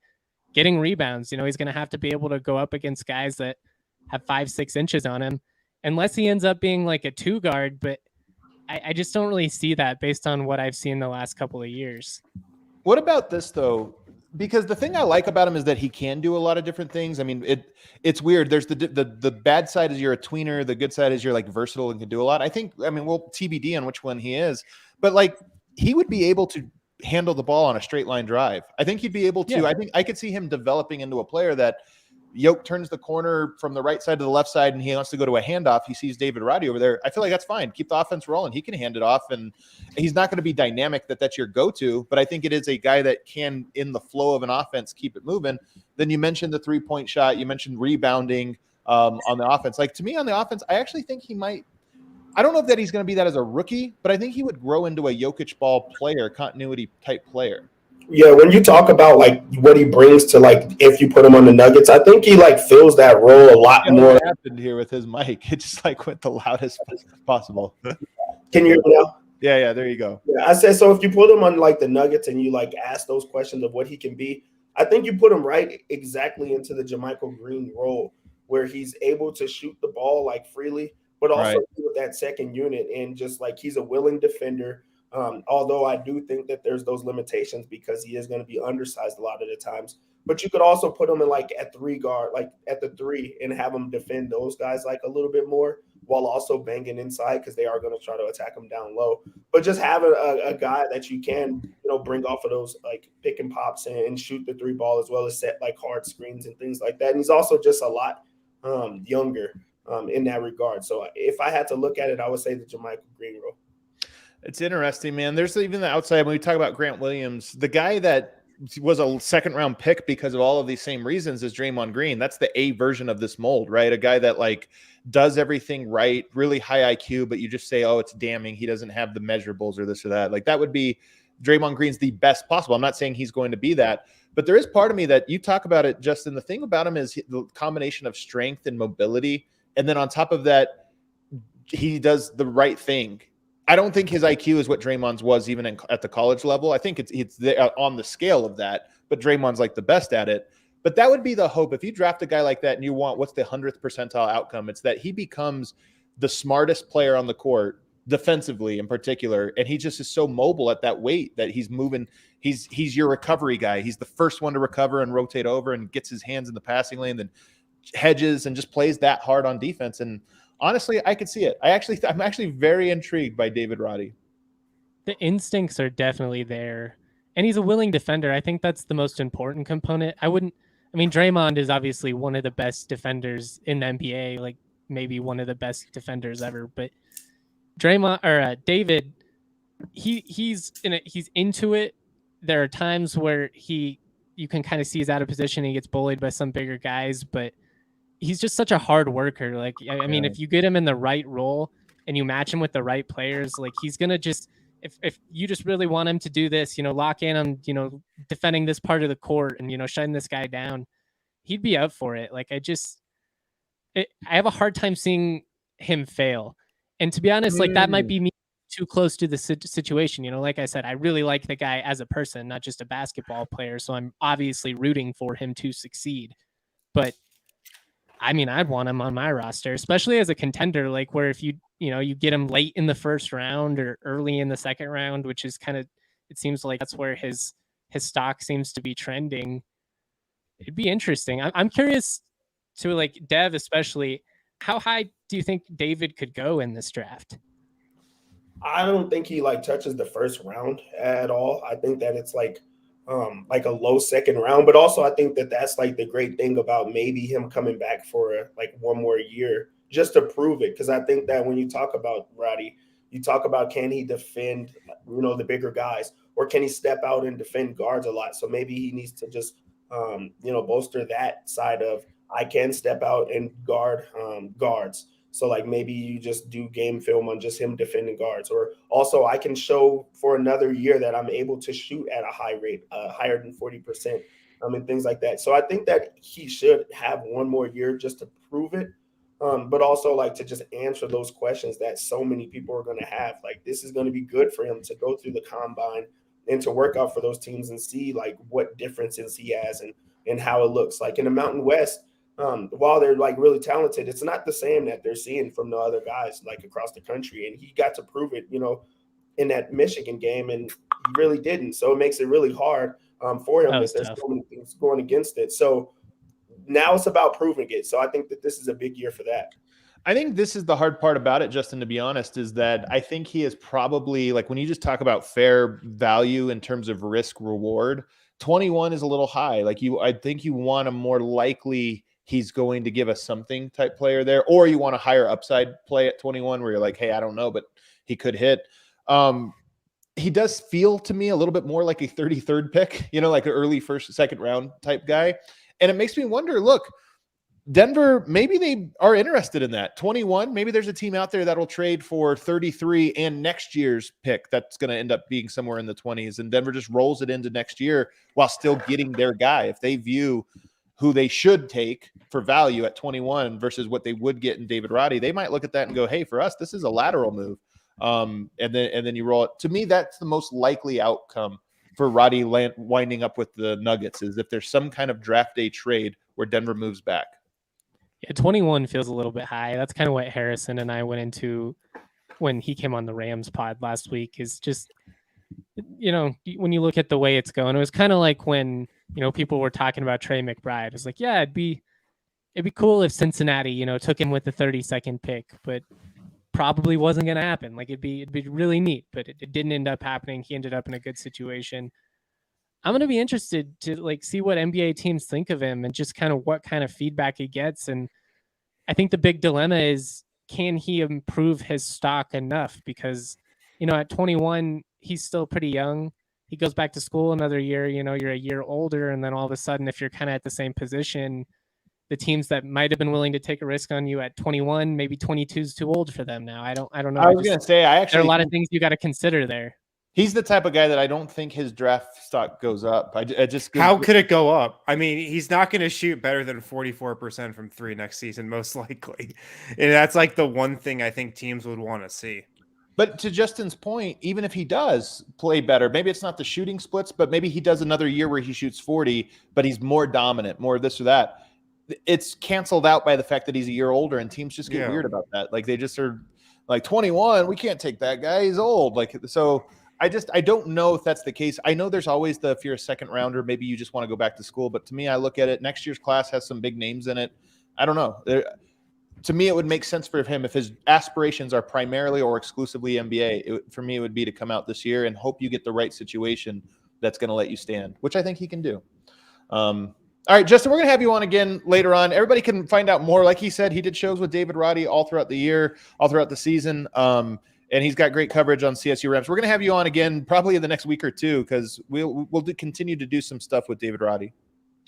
getting rebounds. He's going to have to be able to go up against guys that have 5-6 inches on him, unless he ends up being like a 2 guard. But I just don't really see that based on what I've seen the last couple of years. What about this though? Because the thing I like about him is that he can do a lot of different things. I mean, it's weird. There's the bad side is you're a tweener. The good side is you're like versatile and can do a lot. We'll TBD on which one he is, but like he would be able to handle the ball on a straight line drive. I think he'd be able to. Yeah. I think I could see him developing into a player that Yoke turns the corner from the right side to the left side and he wants to go to a handoff. He sees David Roddy over there. I feel like that's fine. Keep the offense rolling. He can hand it off, and he's not going to be dynamic that's your go-to, but I think it is a guy that can, in the flow of an offense, keep it moving. Then you mentioned the 3-point shot. You mentioned rebounding on the offense. Like, to me on the offense, I actually think he might – I don't know if that he's going to be that as a rookie, but I think he would grow into a Jokic ball player, continuity type player. Yeah, when you talk about like what he brings to like if you put him on the Nuggets, I think he like fills that role a lot more. What happened here with his mic? It just like went the loudest possible. Can you hear me now? Yeah, there you go. Yeah, I said so. If you put him on like the Nuggets and you like ask those questions of what he can be, I think you put him right exactly into the JaMychal Green role where he's able to shoot the ball like freely, but also with that second unit and just like he's a willing defender. Although I do think that there's those limitations because he is going to be undersized a lot of the times. But you could also put him in like at 3 guard, like at the 3, and have him defend those guys like a little bit more while also banging inside because they are going to try to attack him down low. But just having a guy that you can, bring off of those like pick and pops and shoot the 3 ball as well as set like hard screens and things like that. And he's also just a lot younger in that regard. So if I had to look at it, I would say the JaMychal Green role. It's interesting, man. There's even the outside. When we talk about Grant Williams, the guy that was a second-round pick because of all of these same reasons is Draymond Green. That's the A version of this mold, right? A guy that like does everything right, really high IQ, but you just say, oh, it's damning. He doesn't have the measurables or this or that. Like that would be Draymond Green's the best possible. I'm not saying he's going to be that, but there is part of me that you talk about it, Justin. The thing about him is the combination of strength and mobility. And then on top of that, he does the right thing. I don't think his IQ is what Draymond's was even at the college level. I think it's on the scale of that, but Draymond's like the best at it. But that would be the hope. If you draft a guy like that and you want what's the 100th percentile outcome, it's that he becomes the smartest player on the court, defensively in particular, and he just is so mobile at that weight that he's moving. He's your recovery guy. He's the first one to recover and rotate over and gets his hands in the passing lane, then hedges and just plays that hard on defense. And honestly, I could see it. I'm actually very intrigued by David Roddy. The instincts are definitely there, and he's a willing defender. I think that's the most important component. Draymond is obviously one of the best defenders in the NBA, like maybe one of the best defenders ever. But David, he's into it. There are times where you can kind of see he's out of position. He gets bullied by some bigger guys, but he's just such a hard worker. Like, if you get him in the right role and you match him with the right players, like he's going to just, if you just really want him to do this, lock in on, defending this part of the court and, shutting this guy down, he'd be up for it. Like, I have a hard time seeing him fail. And to be honest, like that might be me too close to the situation. Like I said, I really like the guy as a person, not just a basketball player. So I'm obviously rooting for him to succeed, but I'd want him on my roster, especially as a contender, like where if you get him late in the first round or early in the second round, which is kind of, it seems like that's where his stock seems to be trending. It'd be interesting. I'm curious to like Dev, especially, how high do you think David could go in this draft? I don't think he like touches the first round at all. I think that it's like a low second round, but also I think that that's like the great thing about maybe him coming back for like one more year just to prove it. Because I think that when you talk about Roddy, you talk about can he defend, the bigger guys, or can he step out and defend guards a lot? So maybe he needs to just bolster that side of I can step out and guard guards. So like maybe you just do game film on just him defending guards, or also I can show for another year that I'm able to shoot at a high rate, higher than 40%, and things like that. So I think that he should have one more year just to prove it, but also like to just answer those questions that so many people are going to have. Like this is going to be good for him to go through the combine and to work out for those teams and see like what differences he has and how it looks. Like in the Mountain West, while they're like really talented, it's not the same that they're seeing from the other guys like across the country. And he got to prove it, in that Michigan game, and he really didn't. So it makes it really hard for him that there's so many things going against it. So now it's about proving it. So I think that this is a big year for that. I think this is the hard part about it, Justin, to be honest, is that I think he is probably like when you just talk about fair value in terms of risk reward, 21 is a little high. Like I think you want a more likely he's going to give us something type player there, or you want a higher upside play at 21 where you're like, hey, I don't know, but he could hit. He does feel to me a little bit more like a 33rd pick, like an early first, second round type guy. And it makes me wonder, look, Denver, maybe they are interested in that 21. Maybe there's a team out there that'll trade for 33 and next year's pick that's going to end up being somewhere in the 20s. And Denver just rolls it into next year while still getting their guy. If they view who they should take for value at 21 versus what they would get in David Roddy, they might look at that and go, hey, for us, this is a lateral move. And then you roll it. To me, that's the most likely outcome for Roddy winding up with the Nuggets, is if there's some kind of draft day trade where Denver moves back. Yeah, 21 feels a little bit high. That's kind of what Harrison and I went into when he came on the Rams pod last week, is just, when you look at the way it's going, it was kind of like when, people were talking about Trey McBride. It's like, yeah, it'd be cool if Cincinnati, took him with the 32nd pick, but probably wasn't going to happen. Like it'd be really neat, but it didn't end up happening. He ended up in a good situation. I'm going to be interested to see what NBA teams think of him and just kind of what kind of feedback he gets. And I think the big dilemma is, can he improve his stock enough? Because, at 21, he's still pretty young. He goes back to school another year, you're a year older. And then all of a sudden, if you're kind of at the same position, the teams that might have been willing to take a risk on you at 21, maybe 22 is too old for them now. I don't know. I was going to say, there are a lot of things you got to consider there. He's the type of guy that I don't think his draft stock goes up. How could it go up? I mean, he's not going to shoot better than 44% from three next season, most likely. And that's like the one thing I think teams would want to see. But to Justin's point, even if he does play better, maybe it's not the shooting splits, but maybe he does another year where he shoots 40, but he's more dominant, more this or that. It's canceled out by the fact that he's a year older, and teams just get weird about that. Like they just are like 21, we can't take that guy, he's old. So I don't know if that's the case. I know there's always if you're a second rounder, maybe you just want to go back to school. But to me, I look at it, next year's class has some big names in it. I don't know. To me, it would make sense for him if his aspirations are primarily or exclusively NBA. For me, it would be to come out this year and hope you get the right situation that's going to let you stand, which I think he can do. All right, Justin, we're going to have you on again later on. Everybody can find out more. Like he said, he did shows with David Roddy all throughout the year, all throughout the season. And he's got great coverage on CSU Rams. We're going to have you on again probably in the next week or two, because we'll continue to do some stuff with David Roddy.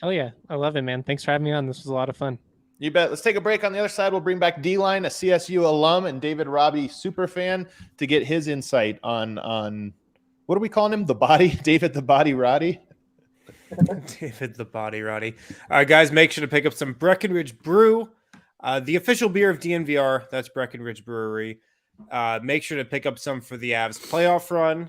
Oh, yeah. I love it, man. Thanks for having me on. This was a lot of fun. You bet. Let's take a break. On the other side, we'll bring back D-Line, a CSU alum and David Roddy super fan, to get his insight on what are we calling him? The Body? David the Body Roddy? David the Body Roddy. All right, guys, make sure to pick up some Breckenridge Brew, the official beer of DNVR. That's Breckenridge Brewery. Make sure to pick up some for the Avs playoff run,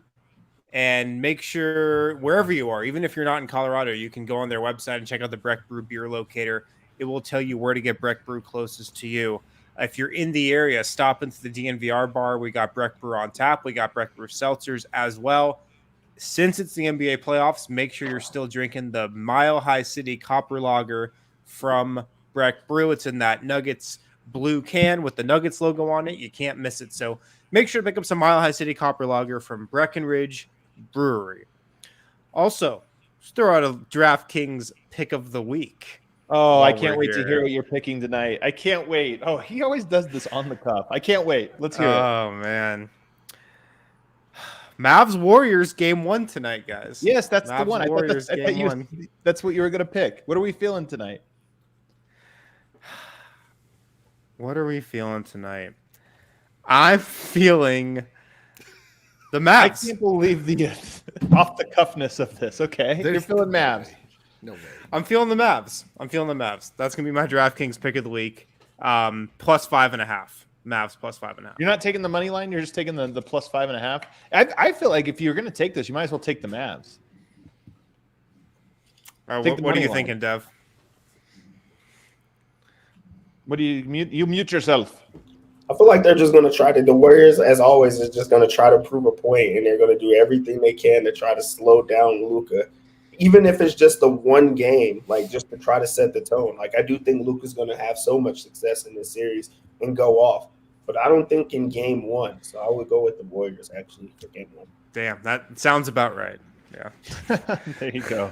and make sure wherever you are, even if you're not in Colorado, you can go on their website and check out the Breck Brew beer locator. It will tell you where to get Breck Brew closest to you. If you're in the area, stop into the DNVR bar. We got Breck Brew on tap. We got Breck Brew seltzers as well. Since it's the NBA playoffs, make sure you're still drinking the Mile High City Copper Lager from Breck Brew. It's in that Nuggets blue can with the Nuggets logo on it. You can't miss it. So make sure to pick up some Mile High City Copper Lager from Breckenridge Brewery. Also, just throw out a DraftKings pick of the week. Oh, I can't wait to hear what you're picking tonight. I can't wait. Oh, he always does this on the cuff. I can't wait. Let's hear it. Oh, man. Mavs Warriors game 1 tonight, guys. Yes, that's Mavs the one. Warriors game 1. That's what you were going to pick. What are we feeling tonight? What are we feeling tonight? I'm feeling the Mavs. I can't believe the off the cuffness of this. Okay, you're feeling Mavs. No way. I'm feeling the Mavs. That's gonna be my DraftKings pick of the week. Plus 5.5. Mavs plus 5.5. You're not taking the money line. You're just taking the plus 5.5. I feel like if you're going to take this, you might as well take the Mavs. All right, what are you thinking, Dev? What do you mute? You mute yourself. I feel like they're just going to try to. The Warriors, as always, is just going to try to prove a point, and they're going to do everything they can to try to slow down Luka, even if it's just the one game, like just to try to set the tone. Like I do think Luka's going to have so much success in this series and go off, but I don't think in game 1. So I would go with the Warriors actually for game 1. Damn, that sounds about right. Yeah. There you go.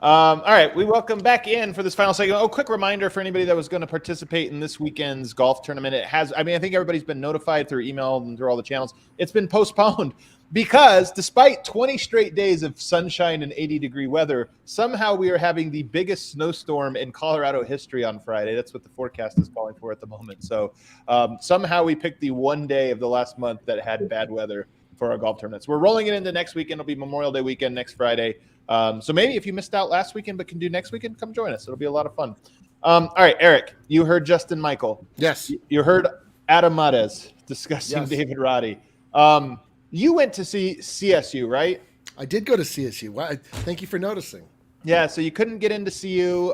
All right, we welcome back in for this final segment. Oh, quick reminder for anybody that was going to participate in this weekend's golf tournament. I think everybody's been notified through email and through all the channels. It's been postponed because despite 20 straight days of sunshine and 80-degree weather, somehow we are having the biggest snowstorm in Colorado history on Friday. That's what the forecast is calling for at the moment. So somehow we picked the one day of the last month that had bad weather for our golf tournaments. We're rolling it into next weekend. It'll be Memorial Day weekend next Friday. So maybe if you missed out last weekend but can do next weekend, come join us. It'll be a lot of fun. All right, Eric, you heard Justin Michael. Yes. You heard Adam Mares discussing Yes. David Roddy. You went to see CSU, right? I did go to CSU. Well, thank you for noticing. Yeah, so you couldn't get into CU,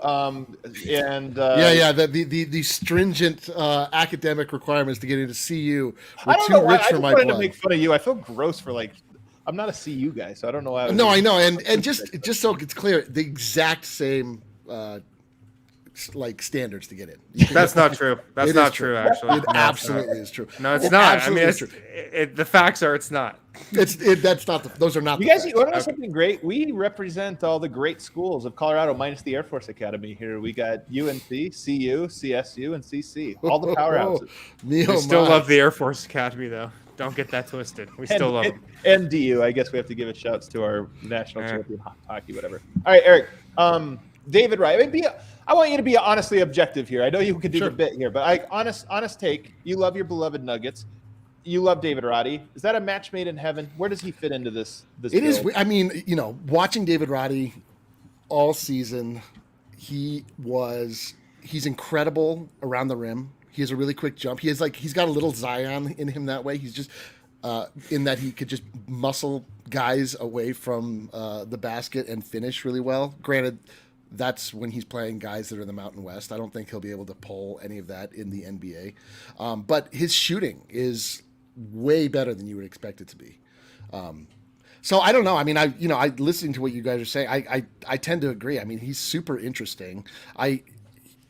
The stringent academic requirements to get into CU were I don't too know why. rich I for just my wanted blood. to make fun of you. I feel gross for I'm not a CU guy, so I don't know why. No, I know, and just so it's clear, the exact same standards to get in. That's not true. That's not true, actually. It absolutely is true. No, it's not. I mean, true. The facts are it's not. That's not. Those are not. You the guys, facts. you want to know something great? We represent all the great schools of Colorado, minus the Air Force Academy here. We got UNC, CU, CSU, and CC. All the powerhouses. We still love the Air Force Academy, though. Don't get that twisted. We still love them. And DU. I guess we have to give a shouts to our national champion hockey, whatever. All right, Eric. David Roddy. I want you to be honestly objective here. I know you could do the bit here, but honest take. You love your beloved Nuggets. You love David Roddy. Is that a match made in heaven? Where does he fit into this? It is. I mean, watching David Roddy all season, he's incredible around the rim. He has a really quick jump. He's got a little Zion in him that way. He's just in that he could just muscle guys away from the basket and finish really well. Granted, that's when he's playing guys that are in the Mountain West. I don't think he'll be able to pull any of that in the NBA. But his shooting is way better than you would expect it to be. So I don't know. I mean, I listening to what you guys are saying, I tend to agree. I mean, he's super interesting.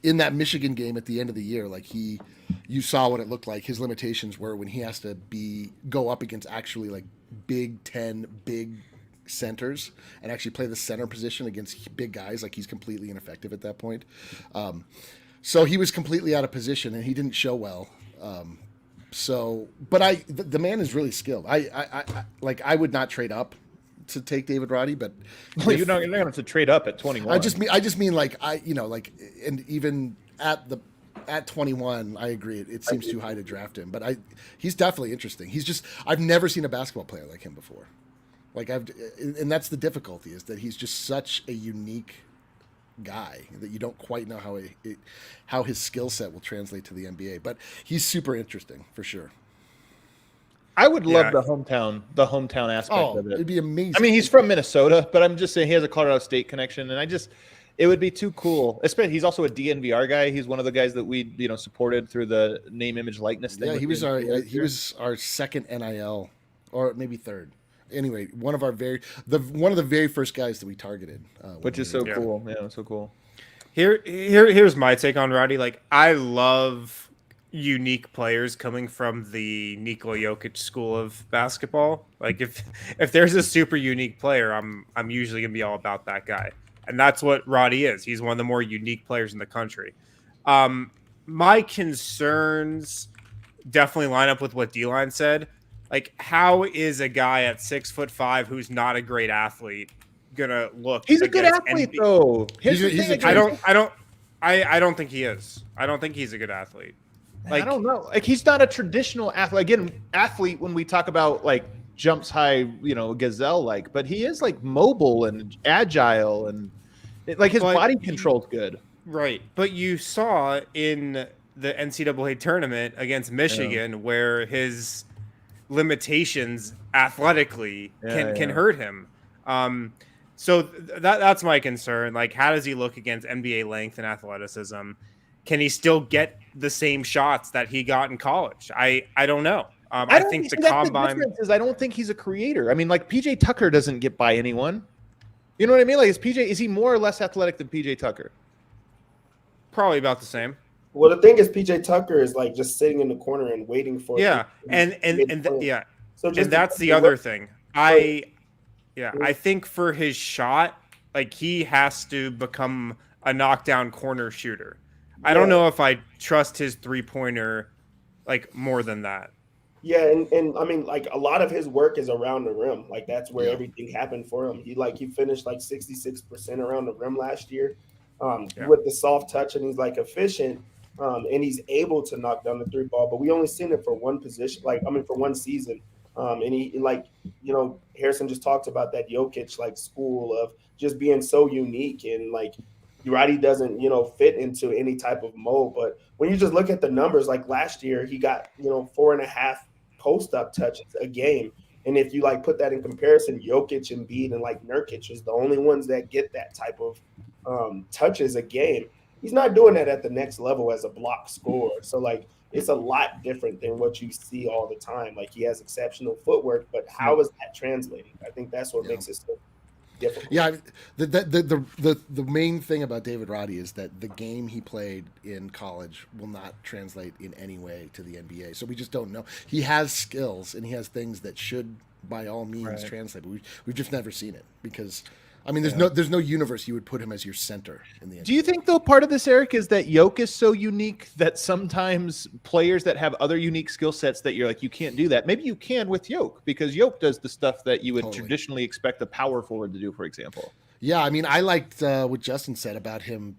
In that Michigan game at the end of the year, you saw what it looked like. His limitations were when he has to go up against actually Big Ten, big centers and actually play the center position against big guys. He's completely ineffective at that point. So he was completely out of position and he didn't show well. But the man is really skilled. I would not trade up to take David Roddy, but you're not going to have to trade up at 21. I just mean and even at 21, I agree. It seems too high to draft him, but he's definitely interesting. I've never seen a basketball player like him before. And that's the difficulty, is that he's just such a unique guy that you don't quite know how his skill set will translate to the NBA. But he's super interesting for sure. I would love the hometown aspect of it. It'd be amazing. I mean, he's from Minnesota, but I'm just saying he has a Colorado State connection, and it would be too cool. Especially, he's also a DNVR guy. He's one of the guys that we supported through the name, image, likeness thing. Yeah, he was our second NIL, or maybe third. Anyway, one of the very first guys that we targeted, which is so cool. Yeah, it's so cool. Here's my take on Roddy. I love unique players coming from the Nikola Jokic school of basketball. Like if there's a super unique player, I'm usually gonna be all about that guy, and that's what Roddy is. He's one of the more unique players in the country. My concerns definitely line up with what D-Line said. Like, how is a guy at 6'5" who's not a great athlete gonna look? He's a good athlete, though. I don't think he is. I don't think he's a good athlete. Like, I don't know. Like, he's not a traditional athlete. Again, athlete when we talk about like jumps high, gazelle like, but he is like mobile and agile and like his body control's good. Right. But you saw in the NCAA tournament against Michigan where his limitations athletically can hurt him. So that's my concern. Like, how does he look against NBA length and athleticism? Can he still get the same shots that he got in college? I don't know. I think the combine is I don't think he's a creator. I mean, like PJ Tucker doesn't get by anyone. You know what I mean? Like, is he more or less athletic than PJ Tucker? Probably about the same. Well, the thing is, PJ Tucker is like just sitting in the corner and waiting for So that's the other thing. I think for his shot, like he has to become a knockdown corner shooter. I don't know if I trust his 3-pointer like more than that. Yeah, and I mean, like a lot of his work is around the rim. Like that's where everything happened for him. He finished like 66% around the rim last year, with the soft touch, and he's like efficient, and he's able to knock down the 3 ball. But we only seen it for one position, for one season. And he Harrison just talked about that Jokic like school of just being so unique, and like Roddy doesn't fit into any type of mold. But when you just look at the numbers, like last year he got 4.5 post up touches a game, and if you like put that in comparison, Jokic, Embiid, and like Nurkic is the only ones that get that type of touches a game. He's not doing that at the next level as a block scorer. So like it's a lot different than what you see all the time. Like he has exceptional footwork, but how is that translating? I think that's what makes it so difficult. Yeah, the main thing about David Roddy is that the game he played in college will not translate in any way to the NBA. So we just don't know. He has skills and he has things that should by all means translate, but we've just never seen it because I mean, there's no universe you would put him as your center in the NBA. Do you think, though, part of this, Eric, is that Jokic is so unique that sometimes players that have other unique skill sets that you're like, you can't do that? Maybe you can with Jokic because Jokic does the stuff that you would traditionally expect a power forward to do, for example. Yeah, I mean, I liked what Justin said about him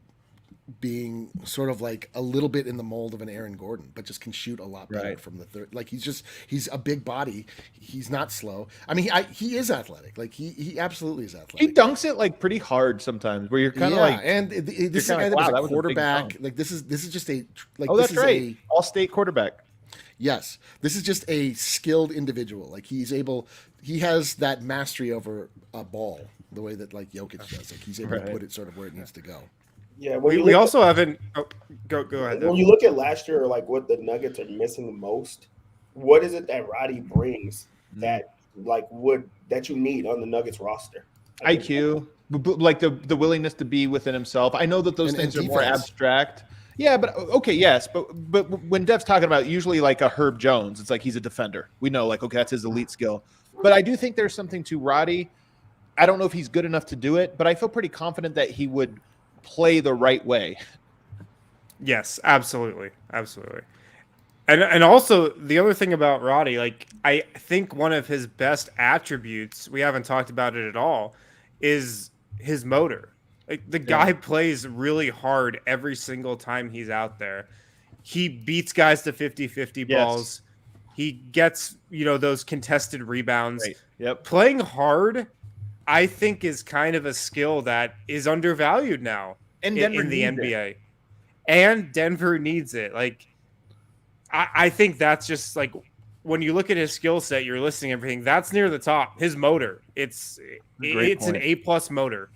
being sort of like a little bit in the mold of an Aaron Gordon, but just can shoot a lot better from the third. Like he's a big body. He's not slow. I mean, he is athletic. Like he absolutely is athletic. He dunks it like pretty hard sometimes where you're kind of like, and this is a guy that was a quarterback. Like this is just a like, oh, that's right. All-state quarterback. Yes. This is just a skilled individual. Like he has that mastery over a ball the way that like Jokic does. Like he's able to put it sort of where it needs to go. Yeah, we also haven't. Oh, go ahead. When you look at last year, like what the Nuggets are missing the most, what is it that Roddy brings that that you need on the Nuggets roster? IQ, like the willingness to be within himself. I know that those things are more abstract. Yeah, but okay, yes, but when Dev's talking about usually like a Herb Jones, it's like he's a defender. We know like okay, that's his elite skill. But I do think there's something to Roddy. I don't know if he's good enough to do it, but I feel pretty confident that he would play the right way. Yes, absolutely. And also the other thing about Roddy, like I think one of his best attributes, we haven't talked about it at all, is his motor. Like the guy plays really hard every single time he's out there. He beats guys to 50-50 balls. He gets, those contested rebounds. Right. Yep. Playing hard, I think, is kind of a skill that is undervalued now in the NBA. And Denver needs it. Like, I think that's just like when you look at his skill set, you're listing everything. That's near the top. His motor, it's an A+ motor.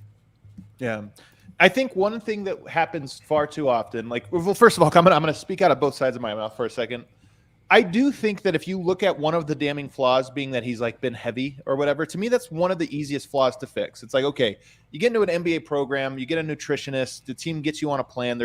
Yeah. I think one thing that happens far too often, like, well, first of all, I'm going to speak out of both sides of my mouth for a second. I do think that if you look at one of the damning flaws being that he's like been heavy or whatever, to me, that's one of the easiest flaws to fix. It's like, okay, you get into an NBA program, you get a nutritionist, the team gets you on a plan.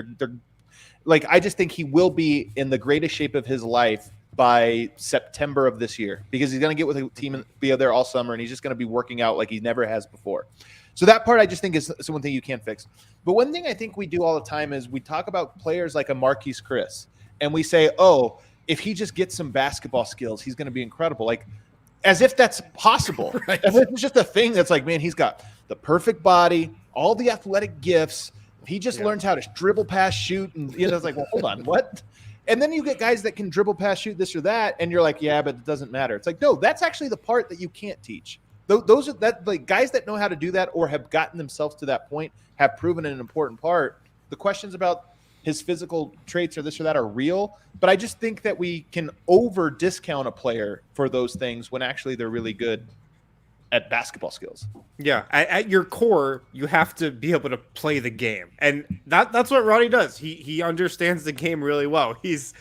like I just think he will be in the greatest shape of his life by September of this year, because he's going to get with a team and be there all summer, and he's just going to be working out like he never has before. So that part I just think is one thing you can't fix. But one thing I think we do all the time is we talk about players like a Marquise Chris, and we say, oh, if he just gets some basketball skills, he's going to be incredible. Like, as if that's possible. Right. As if it's just a thing that's like, man, he's got the perfect body, all the athletic gifts. If he just learns how to dribble, pass, shoot, and it's like, well, hold on, what? And then you get guys that can dribble, pass, shoot, this or that, and you're like, yeah, but it doesn't matter. It's like, no, that's actually the part that you can't teach. Those are that, like, guys that know how to do that or have gotten themselves to that point have proven an important part. The questions about his physical traits or this or that are real, but I just think that we can over discount a player for those things when actually they're really good at basketball skills. Yeah, at your core, you have to be able to play the game, and that's what Roddy does. He understands the game really well. He's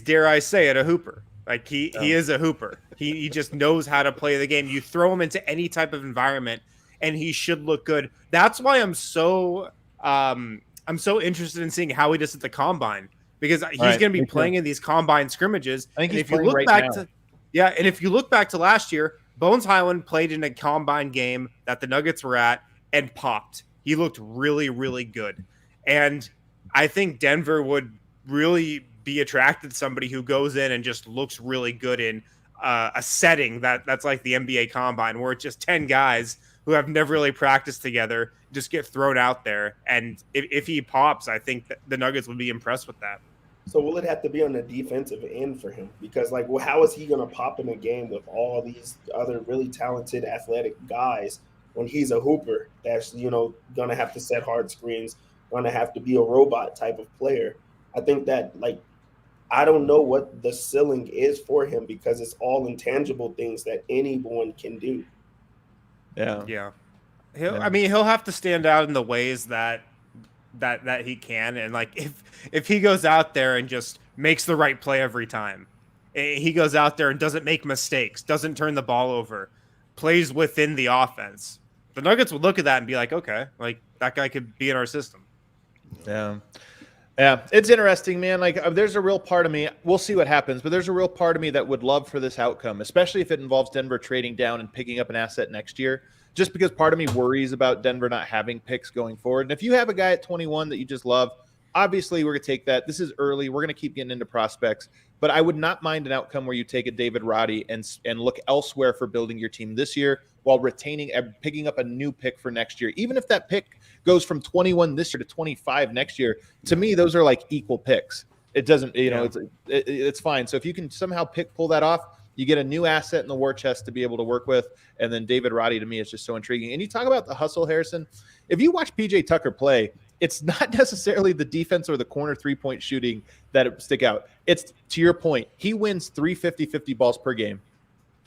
dare I say it, a hooper. Like he is a hooper. He just knows how to play the game. You throw him into any type of environment, and he should look good. That's why I'm so interested in seeing how he does at the combine, because he's going to be playing in these combine scrimmages. I think and he's playing right now. And if you look back to last year, Bones Highland played in a combine game that the Nuggets were at and popped. He looked really, really good. And I think Denver would really be attracted to somebody who goes in and just looks really good in a setting that's like the NBA combine, where it's just 10 guys who have never really practiced together just get thrown out there. And if he pops, I think that the Nuggets would be impressed with that. So will it have to be on the defensive end for him? Because, like, well, how is he going to pop in a game with all these other really talented athletic guys when he's a hooper that's, going to have to set hard screens, going to have to be a robot type of player? I think that, like, I don't know what the ceiling is for him, because it's all intangible things that anyone can do. Yeah. He'll have to stand out in the ways that he can, and like if he goes out there and just makes the right play every time, he goes out there and doesn't make mistakes, doesn't turn the ball over, plays within the offense, the Nuggets would look at that and be like, okay, like that guy could be in our system. Yeah, it's interesting, man. Like, there's a real part of me, we'll see what happens, but there's a real part of me that would love for this outcome, especially if it involves Denver trading down and picking up an asset next year. Just because part of me worries about Denver not having picks going forward. And if you have a guy at 21 that you just love, obviously we're going to take that. This is early. We're going to keep getting into prospects. But I would not mind an outcome where you take a David Roddy and look elsewhere for building your team this year while retaining and picking up a new pick for next year. Even if that pick goes from 21 this year to 25 next year, to me, those are like equal picks. It doesn't, it's fine. So if you can somehow pull that off, you get a new asset in the war chest to be able to work with. And then David Roddy, to me, is just so intriguing. And you talk about the hustle, Harrison. If you watch PJ Tucker play, it's not necessarily the defense or the corner three-point shooting that stick out. It's, to your point, he wins 3 50-50 balls per game,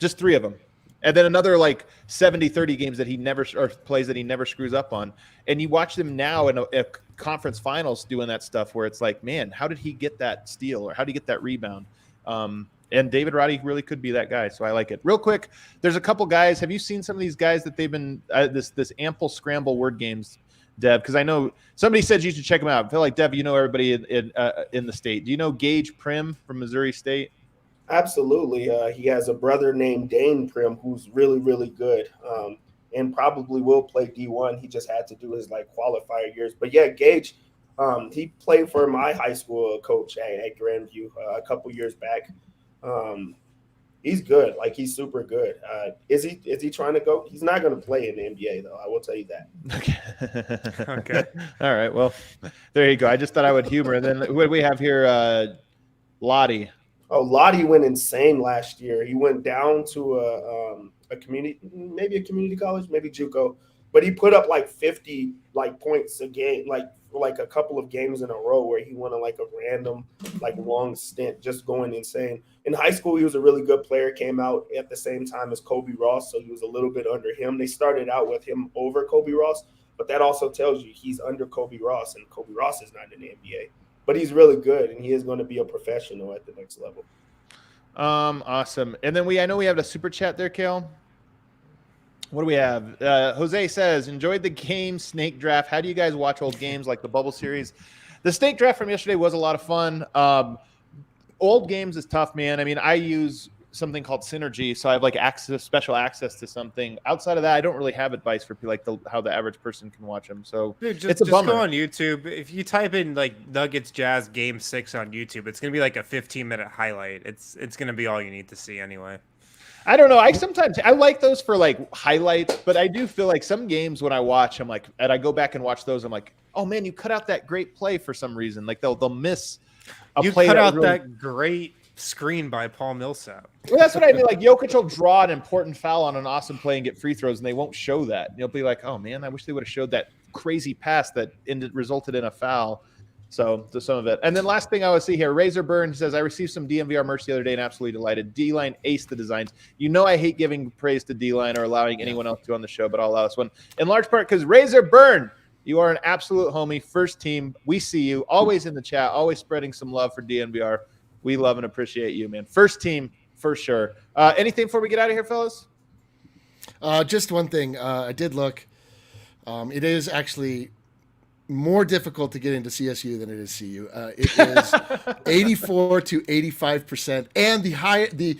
just 3 of them. And then another like 70-30 games that he never, or plays that he never screws up on. And you watch them now in a conference finals doing that stuff where it's like, man, how did he get that steal, or how did he get that rebound? And David Roddy really could be that guy, so I like it. Real quick, there's a couple guys. Have you seen some of these guys that they've been this ample scramble word games, Dev? Because I know somebody said you should check them out. I feel like, Dev, you know everybody in the state. Do you know Gage Prim from Missouri State? Absolutely. He has a brother named Dane Prim who's really, really good, and probably will play D1. He just had to do his qualifier years. But yeah, Gage, he played for my high school coach at Grandview a couple years back. He's good. He's super good. Is he trying to go? He's not going to play in the NBA though. I will tell you that. Okay. All right. Well, there you go. I just thought I would humor. And then what do we have here? Lottie. Oh, Lottie went insane last year. He went down to a community college, maybe JUCO, but he put up 50 points a game, a couple of games in a row where he went on a random long stint, just going insane. In high school, he was a really good player, came out at the same time as Kobe Ross, so he was a little bit under him. They started out with him over Kobe Ross, but that also tells you he's under Kobe Ross, and Kobe Ross is not in the NBA. But he's really good, and he is going to be a professional at the next level. Awesome. And then I know we have a super chat there, Kale. What do we have? Jose says, enjoyed the game snake draft. How do you guys watch old games like the bubble series? The state draft from yesterday was a lot of fun. Old games is tough, man. I mean, I use something called Synergy, so I have special access to something. Outside of that, I don't really have advice for how the average person can watch them. So dude, it's a just bummer. go on YouTube. If you type in Nuggets Jazz Game 6 on YouTube, it's gonna be a 15-minute highlight. It's gonna be all you need to see anyway. I don't know. I like those for highlights, but I do feel like some games when I watch, and I go back and watch those, I'm like, oh man, you cut out that great play for some reason. They'll miss a play. You cut out that great screen by Paul Millsap. Well, that's what I mean. Jokic will draw an important foul on an awesome play and get free throws, and they won't show that. You'll be like, oh man, I wish they would have showed that crazy pass that resulted in a foul. So to some of it. And then last thing I would see here, Razor Burn says, I received some DNVR merch the other day and absolutely delighted. D-Line aced the designs. I hate giving praise to D-Line or allowing anyone else to on the show, but I'll allow this one. In large part because Razor Burn, you are an absolute homie. First team, we see you. Always in the chat, always spreading some love for DNVR. We love and appreciate you, man. First team, for sure. Anything before we get out of here, fellas? Just one thing. I did look. It is actually more difficult to get into CSU than it is CU. It is 84 to 85%, and the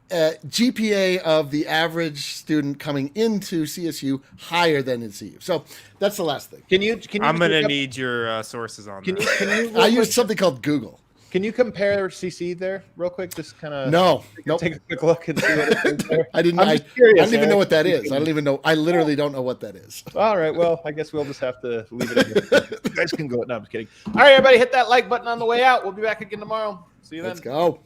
GPA of the average student coming into CSU higher than in CU. So that's the last thing. Can you? I'm gonna need your sources on that. Can you I used something called Google. Can you compare CC there real quick? Just kind of nope. Take a quick look and see what it is there. I don't even know what that is. I don't even know. I literally don't know what that is. All right. Well, I guess we'll just have to leave it at this. You guys can go. No, I'm just kidding. All right, everybody, hit that like button on the way out. We'll be back again tomorrow. See you then. Let's go.